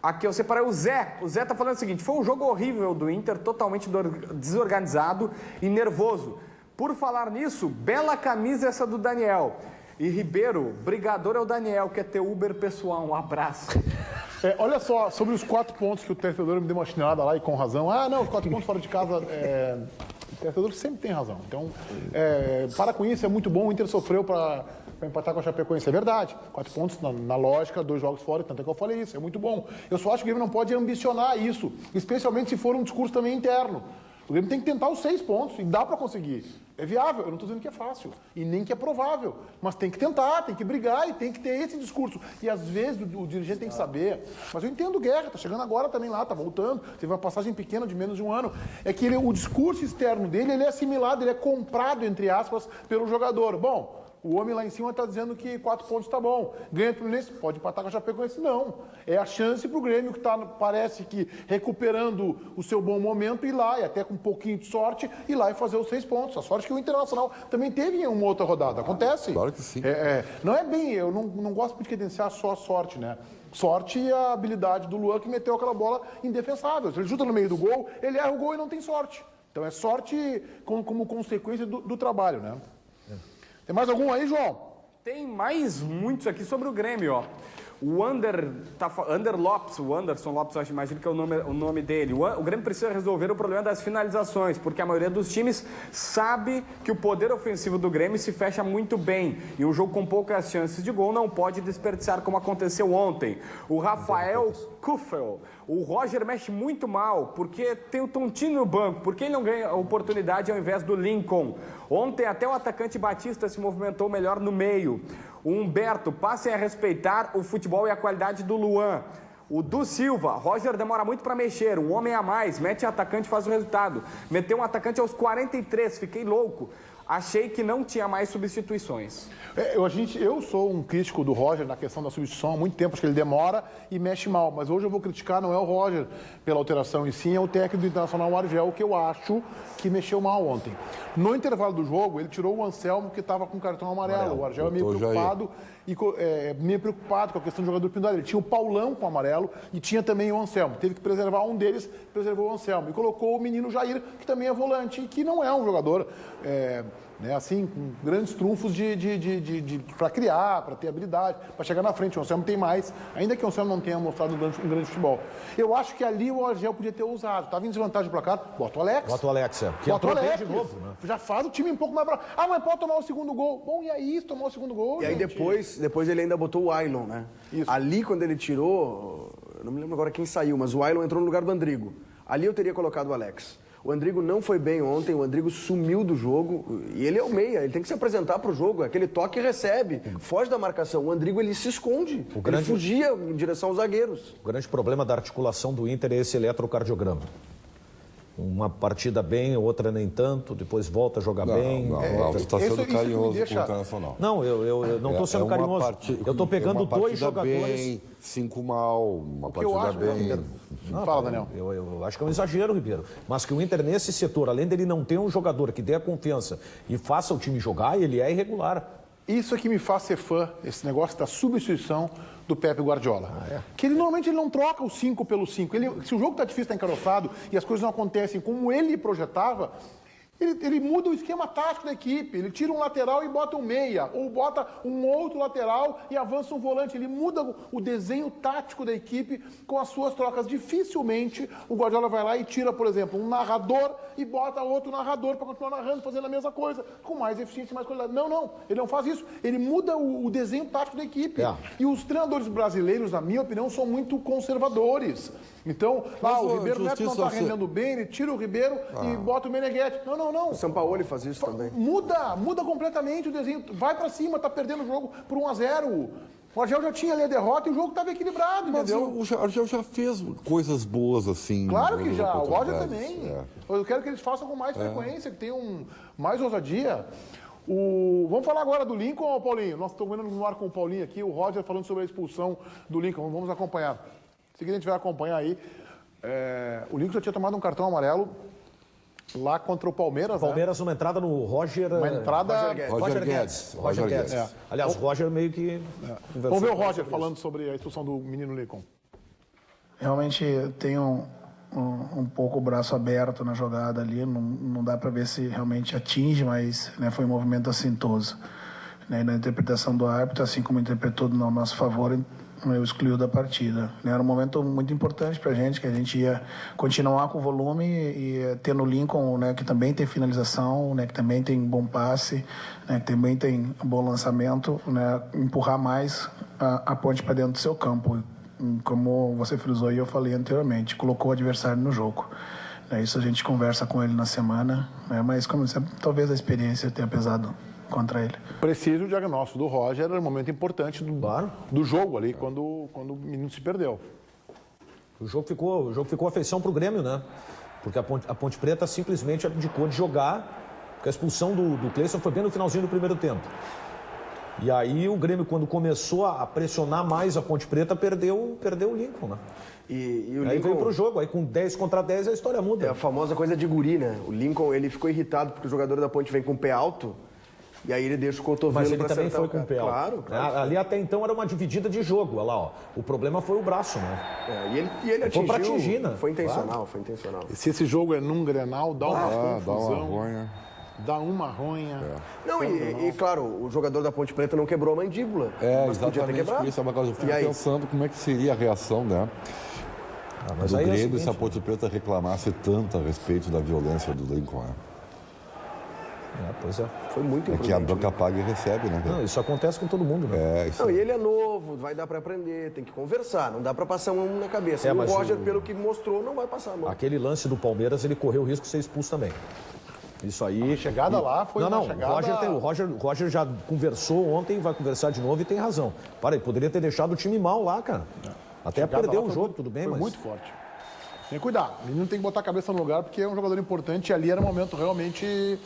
aqui eu separei o Zé. O Zé está falando o seguinte, foi um jogo horrível do Inter, totalmente desorganizado e nervoso. Por falar nisso, bela camisa essa do Daniel. E Ribeiro, brigador é o Daniel, que é teu Uber pessoal. Um abraço. Olha só, sobre os 4 pontos que o torcedor me deu uma chinelada lá e com razão. Ah, não, os 4 pontos fora de casa, o torcedor sempre tem razão. Então, para com isso, é muito bom. O Inter sofreu para empatar com a Chapecoense, é verdade. 4 pontos na lógica, 2 jogos fora, tanto é que eu falei isso, é muito bom. Eu só acho que o Grêmio não pode ambicionar isso, especialmente se for um discurso também interno. O Grêmio tem que tentar os 6 pontos e dá para conseguir. É viável, eu não estou dizendo que é fácil e nem que é provável, mas tem que tentar, tem que brigar e tem que ter esse discurso. E às vezes o dirigente tem que saber, mas eu entendo o Guerra, está chegando agora também lá, está voltando, teve uma passagem pequena de menos de um ano. É que o discurso externo dele ele é assimilado, ele é comprado, entre aspas, pelo jogador. Bom, o homem lá em cima está dizendo que 4 pontos está bom. Ganha o Fluminense, pode empatar com a Chapecoense? Não. É a chance para o Grêmio, que está, parece que, recuperando o seu bom momento, ir lá, e até com um pouquinho de sorte, ir lá e fazer os 6 pontos. A sorte que o Internacional também teve em uma outra rodada. Acontece. Claro que sim. Não é bem, eu não gosto muito de credenciar só a sorte, né? Sorte e a habilidade do Luan, que meteu aquela bola indefensável. Se ele chuta no meio do gol, ele erra o gol e não tem sorte. Então é sorte como consequência do trabalho, né? Tem mais algum aí, João? Tem mais muitos aqui sobre o Grêmio, ó. O Ander Lopes, o Anderson Lopes, eu imagino que é o nome dele. O Grêmio precisa resolver o problema das finalizações, porque a maioria dos times sabe que o poder ofensivo do Grêmio se fecha muito bem. E um jogo com poucas chances de gol não pode desperdiçar como aconteceu ontem. O Rafael Kuffel, o Roger mexe muito mal, porque tem o Tontino no banco, porque ele não ganha a oportunidade ao invés do Lincoln. Ontem até o atacante Batista se movimentou melhor no meio. O Humberto, passem a respeitar o futebol e a qualidade do Luan. O Du Silva, Roger demora muito para mexer, um homem a mais, mete atacante e faz o resultado. Meteu um atacante aos 43, fiquei louco. Achei que não tinha mais substituições. Eu sou um crítico do Roger na questão da substituição há muito tempo, acho que ele demora e mexe mal. Mas hoje eu vou criticar, não é o Roger pela alteração, e sim é o técnico do Internacional, o Argel, que eu acho que mexeu mal ontem. No intervalo do jogo, ele tirou o Anselmo, que estava com cartão amarelo. O Argel é meio preocupado com a questão do jogador pendurado. Ele tinha o Paulão com amarelo e tinha também o Anselmo. Teve que preservar um deles, preservou o Anselmo. E colocou o menino Jair, que também é volante, e que não é um jogador né? Assim, com grandes trunfos para criar, para ter habilidade, para chegar na frente. O Anselmo tem mais, ainda que o Anselmo não tenha mostrado um grande futebol. Eu acho que ali o Argel podia ter usado. Estava em desvantagem de placar, bota o Alex. Bota o Alex, que entrou bem de novo, né? Já faz o time um pouco mais bravo. Ah, mas pode tomar o segundo gol. Bom, e aí, tomou o segundo gol, E aí depois ele ainda botou o Ailon, né? Isso. Ali, quando ele tirou, eu não me lembro agora quem saiu, mas o Ailon entrou no lugar do Andrigo. Ali eu teria colocado o Alex. O Andrigo não foi bem ontem, o Andrigo sumiu do jogo, e ele é o meia, ele tem que se apresentar para o jogo, aquele toque recebe, foge da marcação. O Andrigo, ele se esconde, ele fugia em direção aos zagueiros. O grande problema da articulação do Inter é esse eletrocardiograma. Uma partida bem, outra nem tanto, depois volta a jogar bem. Não, você está sendo carinhoso com o Internacional. Não, eu não estou sendo carinhoso. Eu estou pegando dois jogadores. Bem, 5 mal, uma partida bem. Fala, Daniel. Eu acho que é um exagero, Ribeiro. Mas que o Inter, nesse setor, além dele não ter um jogador que dê a confiança e faça o time jogar, ele é irregular. Isso é que me faz ser fã, esse negócio da substituição do Pepe Guardiola. Que ele normalmente ele não troca o 5 pelo 5. Se o jogo está difícil, está encaroçado e as coisas não acontecem como ele projetava, ele muda o esquema tático da equipe. Ele tira um lateral e bota um meia, ou bota um outro lateral e avança um volante. Ele muda o desenho tático da equipe com as suas trocas. Dificilmente o Guardiola vai lá e tira, por exemplo, um narrador e bota outro narrador para continuar narrando, fazendo a mesma coisa, com mais eficiência e mais qualidade. Não, ele não faz isso. Ele muda o desenho tático da equipe. E os treinadores brasileiros, na minha opinião, são muito conservadores. Então, o Ribeiro Neto não está rendendo bem, ele tira o Ribeiro e bota o Meneghetti. Não. O Sampaoli faz isso também. Muda completamente o desenho. Vai pra cima, tá perdendo o jogo por 1-0. O Argel já tinha ali a derrota e o jogo estava equilibrado, entendeu? Mas o Argel já fez coisas boas assim. Claro que já, o Roger também. Eu quero que eles façam com mais frequência, que tenham mais ousadia. Vamos falar agora do Lincoln, Paulinho? Nós estamos vendo no ar com o Paulinho aqui, o Roger falando sobre a expulsão do Lincoln. Vamos acompanhar. Em seguida a gente vai acompanhar aí. O Lincoln já tinha tomado um cartão amarelo lá contra o Palmeiras, Palmeiras, uma entrada no Roger... Uma entrada... Roger Guedes. Aliás, o Roger meio que... Vamos ver o Roger falando sobre a expulsão do menino Lincoln. Realmente tem um pouco o braço aberto na jogada ali, não dá para ver se realmente atinge, mas foi um movimento assintoso. Na interpretação do árbitro, assim como interpretou no nosso favor, eu excluiu da partida. Era um momento muito importante para a gente, que a gente ia continuar com o volume e tendo o Lincoln, que também tem finalização, que também tem bom passe, que também tem bom lançamento, empurrar mais a Ponte para dentro do seu campo. Como você frisou e eu falei anteriormente, colocou o adversário no jogo. Isso a gente conversa com ele na semana, mas como sempre, talvez a experiência tenha pesado contra ele. Preciso o diagnóstico do Roger, era um momento importante do jogo ali, quando o menino se perdeu. O jogo ficou afeição para o Grêmio, né? Porque a Ponte Preta simplesmente abdicou de jogar, porque a expulsão do Cleison foi bem no finalzinho do primeiro tempo. E aí o Grêmio, quando começou a pressionar mais a Ponte Preta, perdeu o Lincoln, né? E o aí Lincoln... veio pro jogo, aí com 10 contra 10 a história muda. É a famosa coisa de guri, né? O Lincoln, ele ficou irritado porque o jogador da Ponte vem com o pé alto, e aí ele deixa o cotovelo para acertar. Mas ele também foi com o pé alto. Claro. Ali até então era uma dividida de jogo, olha lá, ó. O problema foi o braço, né? E ele atingiu. Foi pra atingir, né? Foi intencional, foi intencional. E se esse jogo é num Grenal, dá uma confusão. Dá uma ronha. Não, e claro, o jogador da Ponte Preta não quebrou a mandíbula. Mas podia ter quebrado. Isso é uma coisa, eu fico pensando como é que seria a reação, né? Do Grêmio se a Ponte Preta reclamasse tanto a respeito da violência do Lincoln. Pois é. Foi muito importante. É que a banca paga e recebe, né? Não, isso acontece com todo mundo, né? E ele é novo, vai dar para aprender, tem que conversar, não dá para passar um na cabeça. O Roger, pelo que mostrou, não vai passar a mão. Aquele lance do Palmeiras, ele correu o risco de ser expulso também. Isso aí... A chegada lá foi uma chegada... O Roger já conversou ontem, vai conversar de novo e tem razão. Ele poderia ter deixado o time mal lá, cara. Até perdeu o jogo, tudo bem, mas... Foi muito forte. Tem que cuidar. O menino tem que botar a cabeça no lugar, porque é um jogador importante e ali era um momento realmente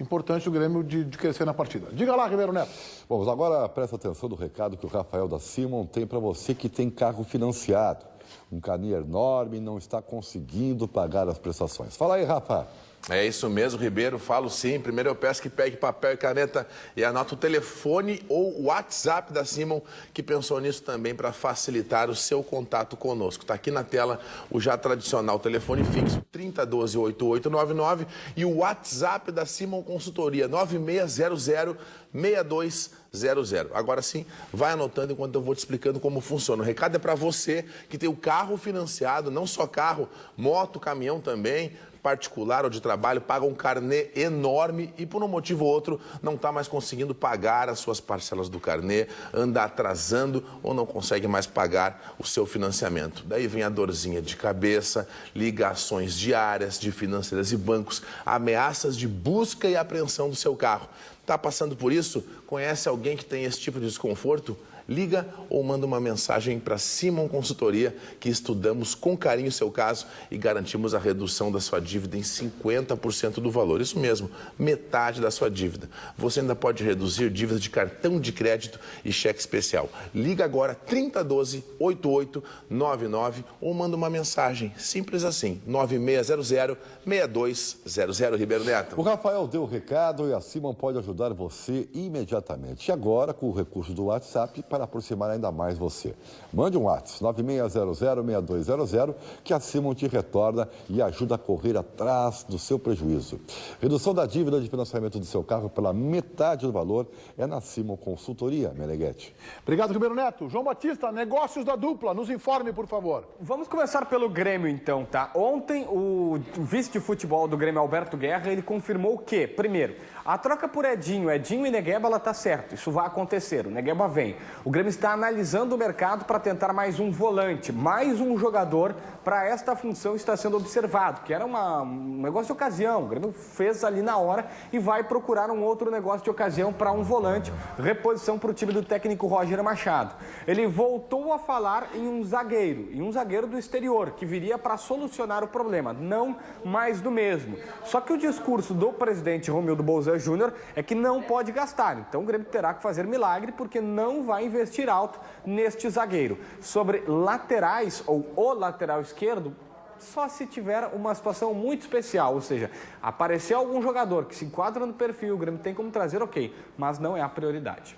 importante do Grêmio de crescer na partida. Diga lá, Ribeiro Neto. Bom, mas agora presta atenção no recado que o Rafael da Simon tem para você que tem carro financiado. Um Carnê enorme, não está conseguindo pagar as prestações. Fala aí, Rafa. É isso mesmo, Ribeiro, falo sim. Primeiro eu peço que pegue papel e caneta e anota o telefone ou o WhatsApp da Simon, que pensou nisso também para facilitar o seu contato conosco. Está aqui na tela o já tradicional telefone fixo 3012-8899 e o WhatsApp da Simon Consultoria 9600-6200. Agora sim, vai anotando enquanto eu vou te explicando como funciona. O recado é para você que tem o carro financiado, não só carro, moto, caminhão também, particular ou de trabalho, paga um carnê enorme e por um motivo ou outro não está mais conseguindo pagar as suas parcelas do carnê, anda atrasando ou não consegue mais pagar o seu financiamento. Daí vem a dorzinha de cabeça, ligações diárias de financeiras e bancos, ameaças de busca e apreensão do seu carro. Está passando por isso? Conhece alguém que tem esse tipo de desconforto? Liga ou manda uma mensagem para Simon Consultoria, que estudamos com carinho o seu caso e garantimos a redução da sua dívida em 50% do valor. Isso mesmo, metade da sua dívida. Você ainda pode reduzir dívidas de cartão de crédito e cheque especial. Liga agora 3012-8899 ou manda uma mensagem, simples assim, 9600-6200. Ribeiro Neto. O Rafael deu o recado e a Simon pode ajudar você imediatamente. E agora, com o recurso do WhatsApp, para aproximar ainda mais você. Mande um WhatsApp, 9600-6200, que a Simon te retorna e ajuda a correr atrás do seu prejuízo. Redução da dívida de financiamento do seu carro pela metade do valor é na Simon Consultoria, Meneghetti. Obrigado, Ribeiro Neto. João Batista, negócios da dupla, nos informe, por favor. Vamos começar pelo Grêmio, então, tá? Ontem, o vice de futebol do Grêmio, Alberto Guerra, ele confirmou que, primeiro, a troca por Edinho e Negueba, ela tá certo, isso vai acontecer, o Negueba vem. O Grêmio está analisando o mercado para tentar mais um volante, mais um jogador para esta função está sendo observado, que era um negócio de ocasião. O Grêmio fez ali na hora e vai procurar um outro negócio de ocasião para um volante, reposição para o time do técnico Roger Machado. Ele voltou a falar em um zagueiro do exterior, que viria para solucionar o problema, não mais do mesmo. Só que o discurso do presidente Romildo Bolzan Júnior é que não pode gastar, então o Grêmio terá que fazer milagre porque não vai investir alto neste zagueiro. Sobre laterais ou o lateral esquerdo, só se tiver uma situação muito especial, ou seja, aparecer algum jogador que se enquadra no perfil, o Grêmio tem como trazer, ok, mas não é a prioridade.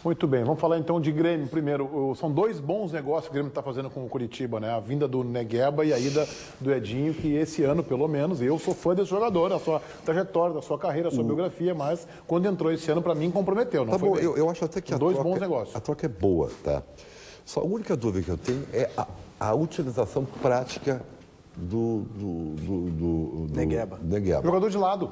Muito bem, vamos falar então de Grêmio primeiro. São dois bons negócios que o Grêmio está fazendo com o Curitiba, né? A vinda do Negueba e a ida do Edinho, que esse ano, pelo menos, eu sou fã desse jogador, da sua trajetória, da sua carreira, da sua biografia, mas quando entrou esse ano, para mim, comprometeu. Não tá foi bom, bem. eu acho até que dois bons negócios. A troca é boa, tá? Só a única dúvida que eu tenho é a utilização prática do Negueba. Jogador de lado.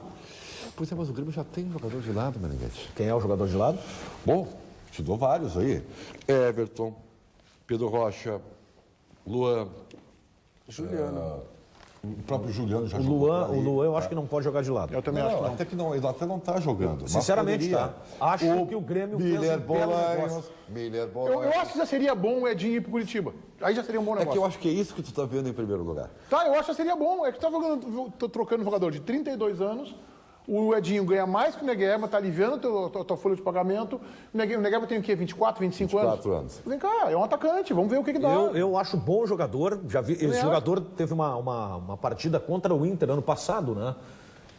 Pois é, mas o Grêmio já tem jogador de lado, Meneghetti. Quem é o jogador de lado? Bom, te dou vários aí. Everton, Pedro Rocha, Luan, Juliano. O próprio Juliano já o jogou. O Luan eu acho que não pode jogar de lado. Eu também acho que não. Até que não, ele até não está jogando. Sinceramente, tá. Acho que o Grêmio fez um belo negócio. Eu acho que já seria bom o Edinho ir pro Curitiba. Aí já seria um bom negócio. É que eu acho que é isso que tu tá vendo em primeiro lugar. Tá, eu acho que seria bom. É que tô trocando um jogador de 32 anos. O Edinho ganha mais que o Negueba, tá aliviando a tua folha de pagamento. O Negueba tem o quê? 24, 25 anos? 24 anos. Vem cá, é um atacante, vamos ver o que dá. Eu acho bom jogador. Já vi, esse jogador teve uma partida contra o Inter ano passado, né?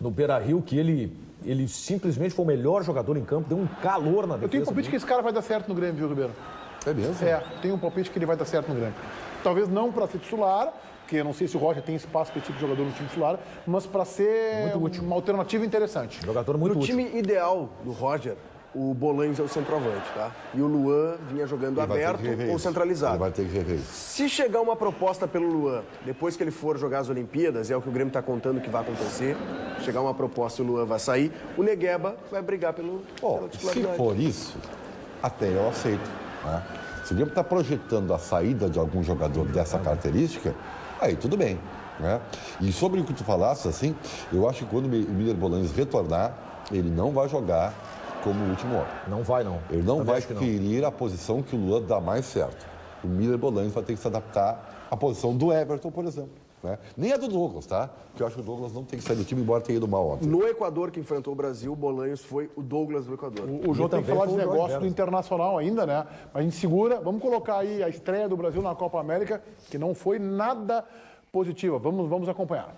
No Beira-Rio, que ele simplesmente foi o melhor jogador em campo, deu um calor na defesa. Eu tenho um palpite que esse cara vai dar certo no Grêmio, viu, Ribeiro? É mesmo? É, tenho um palpite que ele vai dar certo no Grêmio. Talvez não para ser titular, porque eu não sei se o Rocha tem espaço para esse tipo de jogador no time titular, mas para ser uma alternativa interessante. Jogador muito útil. No time ideal do Roger, o Bolanhos é o centroavante, tá? E o Luan vinha jogando aberto ou centralizado. Ele vai ter que rever isso. Se chegar uma proposta pelo Luan, depois que ele for jogar as Olimpíadas, é o que o Grêmio está contando que vai acontecer, chegar uma proposta e o Luan vai sair, o Negueba vai brigar pela titularidade. Se for isso, até eu aceito. Né? Se o Grêmio está projetando a saída de algum jogador dessa característica, aí tudo bem. Né? E sobre o que tu falaste, assim, eu acho que quando o Miller Bolanhos retornar, ele não vai jogar como o último homem. Não vai, não. Ele não vai ferir a posição que o Luan dá mais certo. O Miller Bolanhos vai ter que se adaptar à posição do Everton, por exemplo. Né? Nem é do Douglas, tá? Porque eu acho que o Douglas não tem que sair do time, embora tenha ido mal ontem. No Equador, que enfrentou o Brasil, o Bolanhos foi o Douglas do Equador. O João tem que falar de negócio do Internacional ainda, né? Mas a gente segura. Vamos colocar aí a estreia do Brasil na Copa América, que não foi nada positiva. Vamos acompanhar.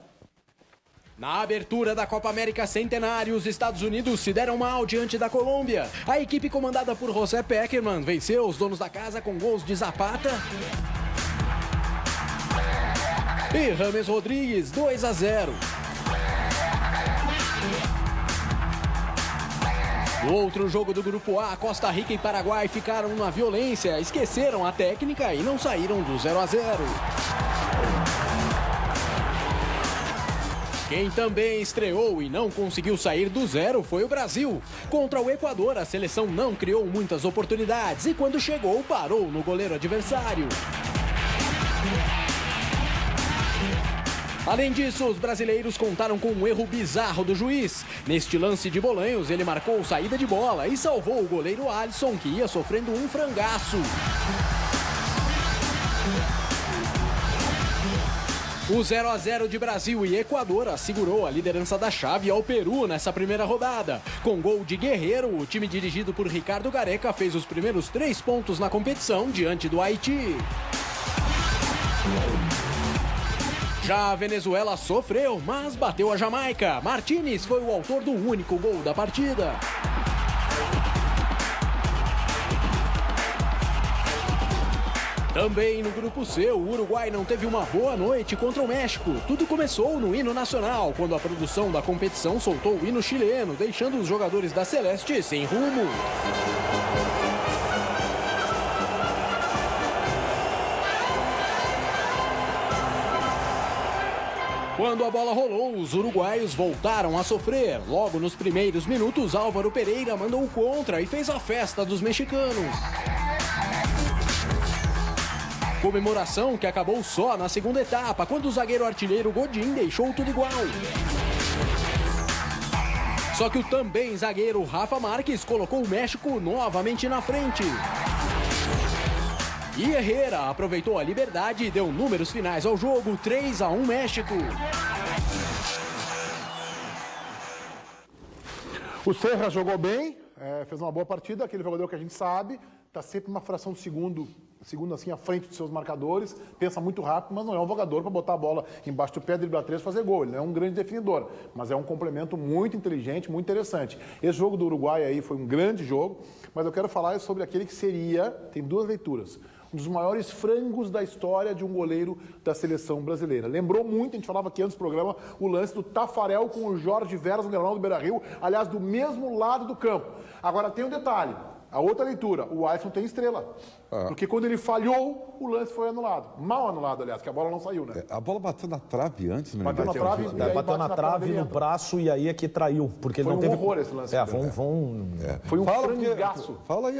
Na abertura da Copa América Centenário, os Estados Unidos se deram mal diante da Colômbia. A equipe comandada por José Peckerman venceu os donos da casa com gols de Zapata e James Rodrigues, 2-0. No outro jogo do Grupo A, Costa Rica e Paraguai ficaram na violência, esqueceram a técnica e não saíram do 0-0. Quem também estreou e não conseguiu sair do zero foi o Brasil. Contra o Equador, a seleção não criou muitas oportunidades e quando chegou, parou no goleiro adversário. Além disso, os brasileiros contaram com um erro bizarro do juiz. Neste lance de Bolanhos, ele marcou saída de bola e salvou o goleiro Alisson, que ia sofrendo um frangaço. O 0-0 de Brasil e Equador assegurou a liderança da chave ao Peru nessa primeira rodada. Com gol de Guerreiro, o time dirigido por Ricardo Gareca fez os primeiros 3 pontos na competição diante do Haiti. Já a Venezuela sofreu, mas bateu a Jamaica. Martínez foi o autor do único gol da partida. Também no Grupo C, o Uruguai não teve uma boa noite contra o México. Tudo começou no hino nacional, quando a produção da competição soltou o hino chileno, deixando os jogadores da Celeste sem rumo. Quando a bola rolou, os uruguaios voltaram a sofrer. Logo nos primeiros minutos, Álvaro Pereira mandou o contra e fez a festa dos mexicanos. Comemoração que acabou só na segunda etapa, quando o zagueiro artilheiro Godin deixou tudo igual. Só que o também zagueiro Rafa Marques colocou o México novamente na frente. E Herrera aproveitou a liberdade e deu números finais ao jogo, 3-1 México. O Serra jogou bem, fez uma boa partida, aquele jogador que a gente sabe, está sempre uma fração de segundo assim à frente dos seus marcadores, pensa muito rápido, mas não é um jogador para botar a bola embaixo do pé, driblar 3 e fazer gol. Ele não é um grande definidor, mas é um complemento muito inteligente, muito interessante. Esse jogo do Uruguai aí foi um grande jogo, mas eu quero falar sobre aquele que seria, tem 2 leituras, um dos maiores frangos da história de um goleiro da seleção brasileira. Lembrou muito, a gente falava aqui antes do programa, o lance do Tafarel com o Jorge Veras no Leonardo Beira-Rio, aliás, do mesmo lado do campo. Agora tem um detalhe, a outra leitura, o Alisson tem estrela. Porque quando ele falhou, o lance foi anulado. Mal anulado, aliás, que a bola não saiu, né? A bola bateu na trave antes, né? Bateu na trave, bateu na trave, no braço e aí é que traiu. Porque ele não teve... Foi um horror esse lance. Foi um frangaço. Fala aí,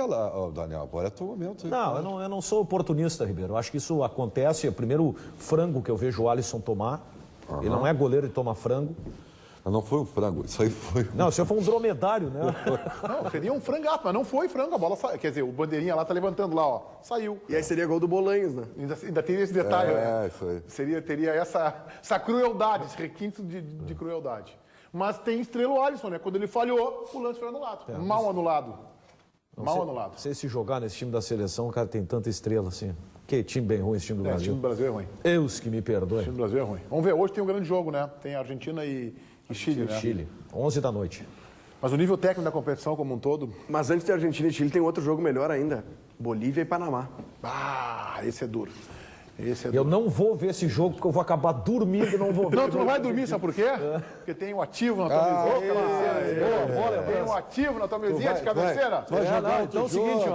Daniel, agora é teu momento. Não, eu não sou oportunista, Ribeiro. Eu acho que isso acontece. É o primeiro frango que eu vejo o Alisson tomar. Ele não é goleiro e toma frango. Não foi um frango, isso aí foi... Não, isso foi um dromedário, né? Não, seria um frangaço, mas não foi frango, a bola saiu. Quer dizer, o bandeirinha lá tá levantando lá, ó, saiu. E aí seria gol do Bolanhos, né? Ainda teria esse detalhe, né? Isso aí. Teria essa crueldade, esse requinte de crueldade. Mas tem estrela o Alisson, né? Quando ele falhou, o lance foi anulado. Mal anulado. Anulado. Se jogar nesse time da seleção, o cara tem tanta estrela assim. Que time bem ruim esse time do Brasil. O time do Brasil é ruim. Deus que me perdoe. O time do Brasil é ruim. Vamos ver, hoje tem um grande jogo, né? Tem Argentina e Chile, né? Chile, 11 da noite. Mas o nível técnico da competição como um todo... Mas antes de Argentina e Chile tem outro jogo melhor ainda. Bolívia e Panamá. Esse é duro. Eu não vou ver esse jogo porque eu vou acabar dormindo e não vou ver. Não, tu não vai dormir, sabe por quê? Porque tem um ativo na tua mesinha de cabeceira. Tem um ativo na tua mesinha de cabeceira. Então é o seguinte,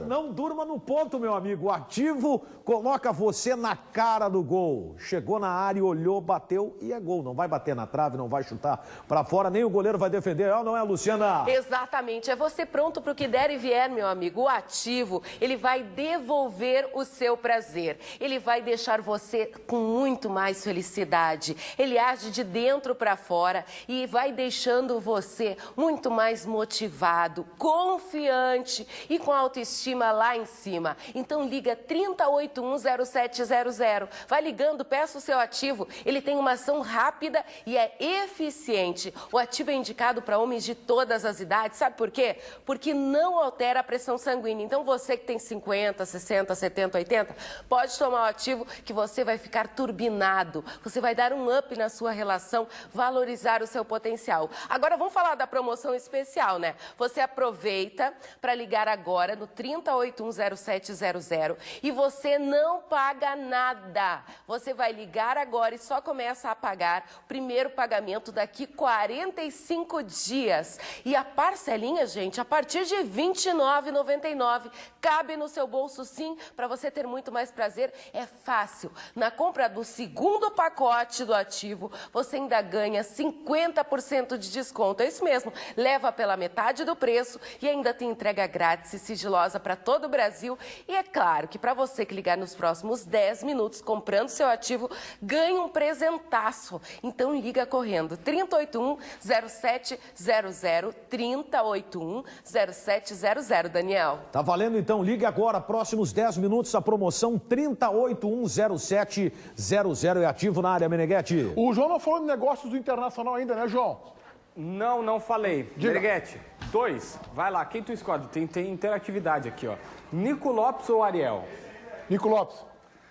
não durma no ponto, meu amigo. O ativo coloca você na cara do gol. Chegou na área, olhou, bateu e é gol. Não vai bater na trave, não vai chutar pra fora, nem o goleiro vai defender. Não é, Luciana? Exatamente. É você pronto pro que der e vier, meu amigo. O ativo, ele vai devolver o seu prazer. prazer. Ele vai deixar você com muito mais felicidade. Ele age de dentro para fora e vai deixando você muito mais motivado, confiante e com a autoestima lá em cima. Então liga 30810700. Vai ligando, peça o seu ativo. Ele tem uma ação rápida e é eficiente. O ativo é indicado para homens de todas as idades. Sabe por quê? Porque não altera a pressão sanguínea. Então você que tem 50, 60, 70, 80, pode tomar o ativo que você vai ficar turbinado. Você vai dar um up na sua relação, valorizar o seu potencial. Agora vamos falar da promoção especial, né? Você aproveita para ligar agora no 30810700 e você não paga nada. Você vai ligar agora e só começa a pagar o primeiro pagamento daqui 45 dias. E a parcelinha, gente, a partir de R$ 29,99. Cabe no seu bolso, sim, para você ter muito mais prazer. É fácil. Na compra do segundo pacote do ativo, você ainda ganha 50% de desconto. É isso mesmo. Leva pela metade do preço e ainda tem entrega grátis e sigilosa para todo o Brasil. E é claro que para você que ligar nos próximos 10 minutos comprando seu ativo, ganha um presentaço. Então liga correndo. 30810700. 30810700, Daniel. Tá valendo então, ligue agora, próximos 10 minutos, a promoção 30810700 é ativo na área, Meneghetti. O João não falou de negócios do Internacional ainda, né, João? Não falei. Meneghetti, 2, vai lá, quem tu escolhe? Tem interatividade aqui, ó. Nico Lopes ou Ariel? Nico Lopes.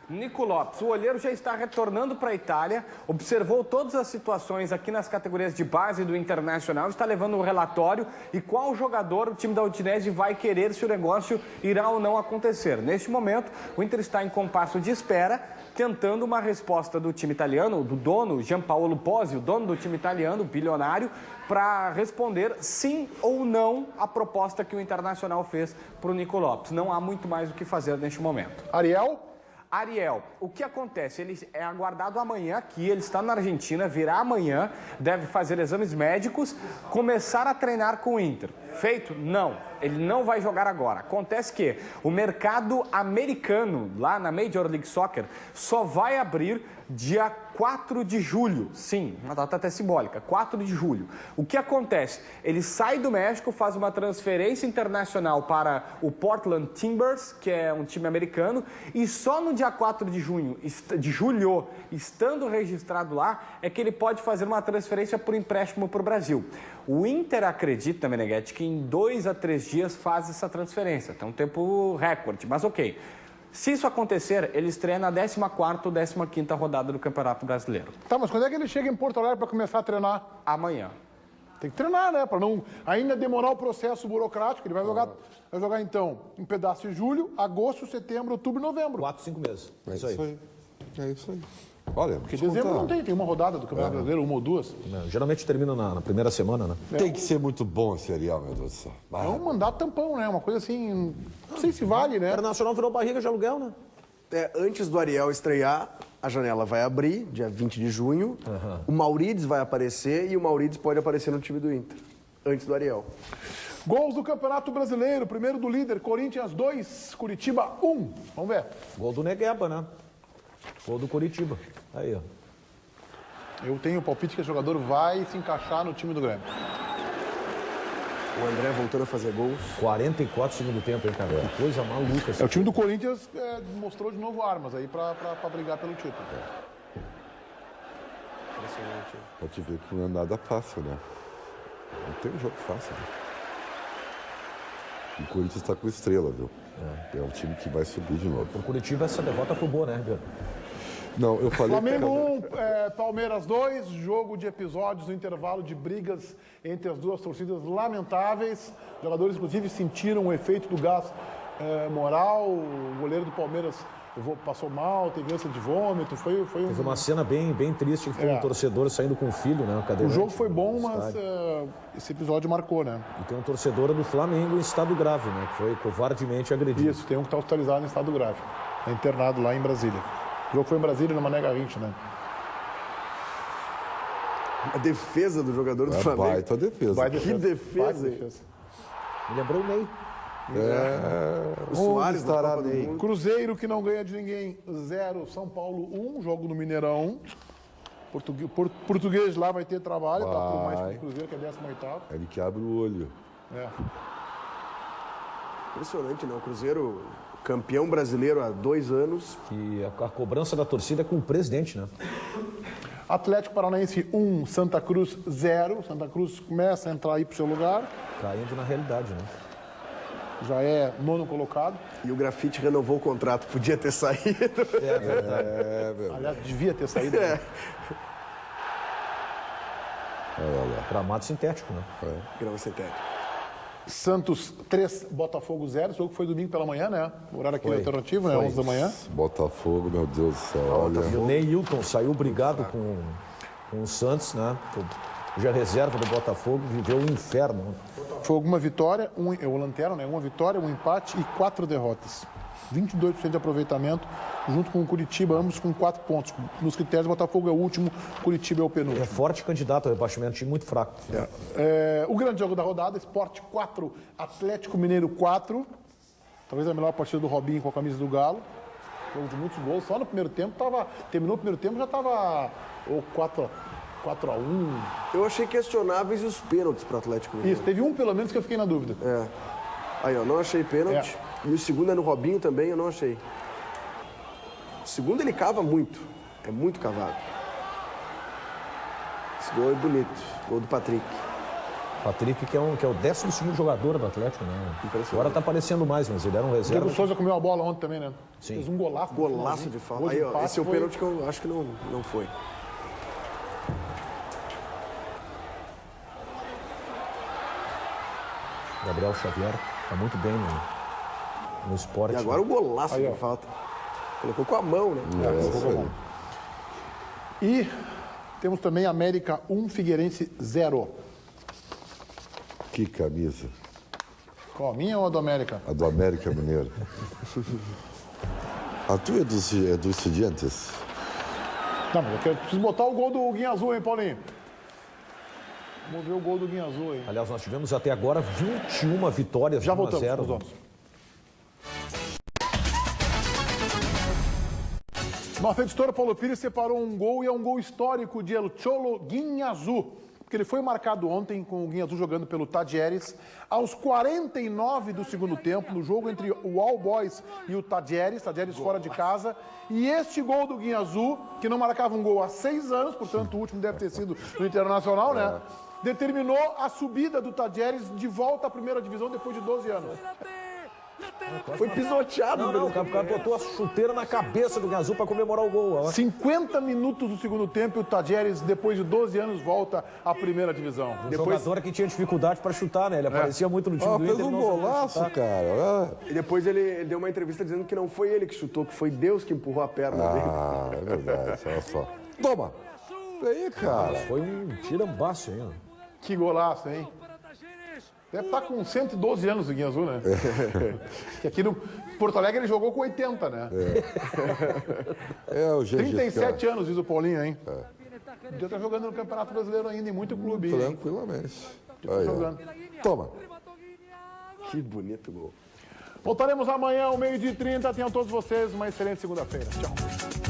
Nico Lopes, o olheiro já está retornando para a Itália, observou todas as situações aqui nas categorias de base do Internacional, está levando um relatório e qual jogador o time da Udinese vai querer se o negócio irá ou não acontecer. Neste momento, o Inter está em compasso de espera, tentando uma resposta do time italiano, do dono, Gianpaolo Pozzi, o dono do time italiano, bilionário, para responder sim ou não à proposta que o Internacional fez para o Nico Lopes. Não há muito mais o que fazer neste momento. Ariel, o que acontece? Ele é aguardado amanhã aqui, ele está na Argentina, virá amanhã, deve fazer exames médicos, começar a treinar com o Inter. Feito? Não. Ele não vai jogar agora. Acontece que o mercado americano, lá na Major League Soccer, só vai abrir dia 4 de julho. Sim, uma data até simbólica, 4 de julho. O que acontece? Ele sai do México, faz uma transferência internacional para o Portland Timbers, que é um time americano, e só no dia 4 de julho, estando registrado lá, é que ele pode fazer uma transferência por empréstimo para o Brasil. O Inter acredita, Meneghetti, que em 2 a 3 dias faz essa transferência. Tem um tempo recorde, mas ok. Se isso acontecer, ele estreia na 14ª ou 15ª rodada do Campeonato Brasileiro. Tá, mas quando é que ele chega em Porto Alegre para começar a treinar? Amanhã. Tem que treinar, né? Para não ainda demorar o processo burocrático. Ele vai jogar então um pedaço de julho, agosto, setembro, outubro e novembro. 4, 5 meses. É isso aí. É isso aí. Olha, porque dezembro não tem uma rodada do Campeonato Brasileiro, uma ou duas. Não, geralmente termina na primeira semana, né? Tem que ser muito bom esse Ariel, meu Deus do céu. É um mandato tampão, né? Uma coisa assim, não sei se vale, né? O Internacional virou barriga de aluguel, né? Antes do Ariel estrear, a janela vai abrir, dia 20 de junho. O Maurides vai aparecer e o Maurides pode aparecer no time do Inter, antes do Ariel. Gols do Campeonato Brasileiro, primeiro do líder, Corinthians 2, Curitiba 1. Vamos ver. Gol do Negueba, né? Gol do Curitiba. Aí, ó. Eu tenho o palpite que o jogador vai se encaixar no time do Grêmio. O André voltando a fazer gols. 44 segundo tempo, hein, cara? Que coisa maluca. O time do Corinthians mostrou de novo armas aí pra brigar pelo título. Impressionante. Pode ver que não é nada fácil, né? Não tem um jogo fácil, né? O Corinthians está com estrela, viu? É um time que vai subir de novo. Por Curitiba, essa derrota foi boa, né, Ribeiro? Não, eu falei... Flamengo 1, Palmeiras 2, jogo de episódios no intervalo de brigas entre as duas torcidas lamentáveis. Os jogadores, inclusive, sentiram o efeito do gás moral. O goleiro do Palmeiras passou mal, teve ânsia de vômito. Teve uma cena bem triste, que foi um torcedor saindo com o filho, né? O jogo foi bom, mas esse episódio marcou, né? E tem um torcedor do Flamengo em estado grave, né? Que foi covardemente agredido. Isso, tem um que está hospitalizado em estado grave. É internado lá em Brasília. O jogo foi em Brasília, no Mané Garrincha, né? A defesa do jogador do Flamengo. Baita defesa. Que defesa. Me lembrou o Ney. O Soares estará da Copa do Mundo. Cruzeiro que não ganha de ninguém, 0. São Paulo 1, jogo no Mineirão. Português lá vai ter trabalho, tá por mais que o Cruzeiro, que é 18º. Ele que abre o olho. Impressionante, né? O Cruzeiro, campeão brasileiro há 2 anos. E a cobrança da torcida é com o presidente, né? Atlético Paranaense 1, Santa Cruz 0. Santa Cruz começa a entrar aí pro seu lugar. Caindo na realidade, né? Já é 9º colocado. E o Grafite renovou o contrato, podia ter saído. É verdade. Aliás, devia ter saído. Gramado sintético, né? Grama sintético. Santos 3, Botafogo 0. Esse jogo foi domingo pela manhã, né? O horário aqui alternativo, né? 11 da manhã. Botafogo, meu Deus do céu, olha. E o Neilton saiu brigado com o Santos, né? Já reserva do Botafogo, viveu o inferno. Foi alguma vitória, o Lanterna, né? Uma vitória, um empate e 4 derrotas. 22% de aproveitamento, junto com o Curitiba, ambos com 4 pontos. Nos critérios, o Botafogo é o último, Curitiba é o penúltimo. É forte candidato ao rebaixamento, time muito fraco. O grande jogo da rodada, Sport 4, Atlético Mineiro 4. Talvez a melhor partida do Robinho com a camisa do Galo. Jogo de muitos gols. Só no primeiro tempo terminou o primeiro tempo, já estava 4-1. Eu achei questionáveis os pênaltis para o Atlético Mineiro. Isso, teve um pelo menos que eu fiquei na dúvida. Aí, ó, não achei pênalti. E o segundo é no Robinho também, eu não achei. O segundo ele cava muito. É muito cavado. Esse gol é bonito. Gol do Patrick. Patrick, que é o 12º jogador do Atlético, né? Agora tá aparecendo mais, mas ele era um O reserva. Diego Souza comeu a bola ontem também, né? Sim. Fez um golaço. Golaço de falta. Aí, ó, esse é o pênalti que eu acho que não foi. Gabriel Xavier tá muito bem no esporte. E agora o golaço de falta. Colocou com a mão, né? Colocou com a mão. E temos também América 1, Figueirense 0. Que camisa. Qual, a minha ou a do América? A do América Mineiro. A tua é dos Estudiantes? Não, mas eu preciso botar o gol do Guinha Azul, hein, Paulinho? Vamos ver o gol do Guinha Azul aí. Aliás, nós tivemos até agora 21 vitórias, já 1 a 0. Voltamos. Nossa editora Paulo Pires separou um gol e é um gol histórico de El Cholo Guinha Azul. Porque ele foi marcado ontem com o Guinha Azul jogando pelo Tadieres. Aos 49 do segundo tempo, no jogo entre o All Boys e o Tadieres fora de casa. E este gol do Guinha Azul, que não marcava um gol há 6 anos, portanto o último deve ter sido no Internacional, né? Determinou a subida do Tadieres de volta à primeira divisão depois de 12 anos. Foi pisoteado. O cara botou a chuteira na cabeça do Guinha Azul para comemorar o gol. Ó. 50 minutos do segundo tempo e o Tadieres, depois de 12 anos, volta à primeira divisão. Jogador que tinha dificuldade para chutar, né? Ele aparecia muito no time do Inter. Fez um golaço, cara. E depois ele deu uma entrevista dizendo que não foi ele que chutou, que foi Deus que empurrou a perna dele. É verdade, olha só. Toma! Aí, cara. Foi um tirambaço, hein? Que golaço, hein? Deve estar com 112 anos o Guinha Azul, né? Que aqui no Porto Alegre ele jogou com 80, né? O 37 anos, diz o Paulinho, hein? Podia estar jogando no Campeonato Brasileiro ainda em muito clube. Tranquilamente. Podia estar jogando. Toma. Que bonito gol. Voltaremos amanhã ao 12h30. Tenham todos vocês uma excelente segunda-feira. Tchau.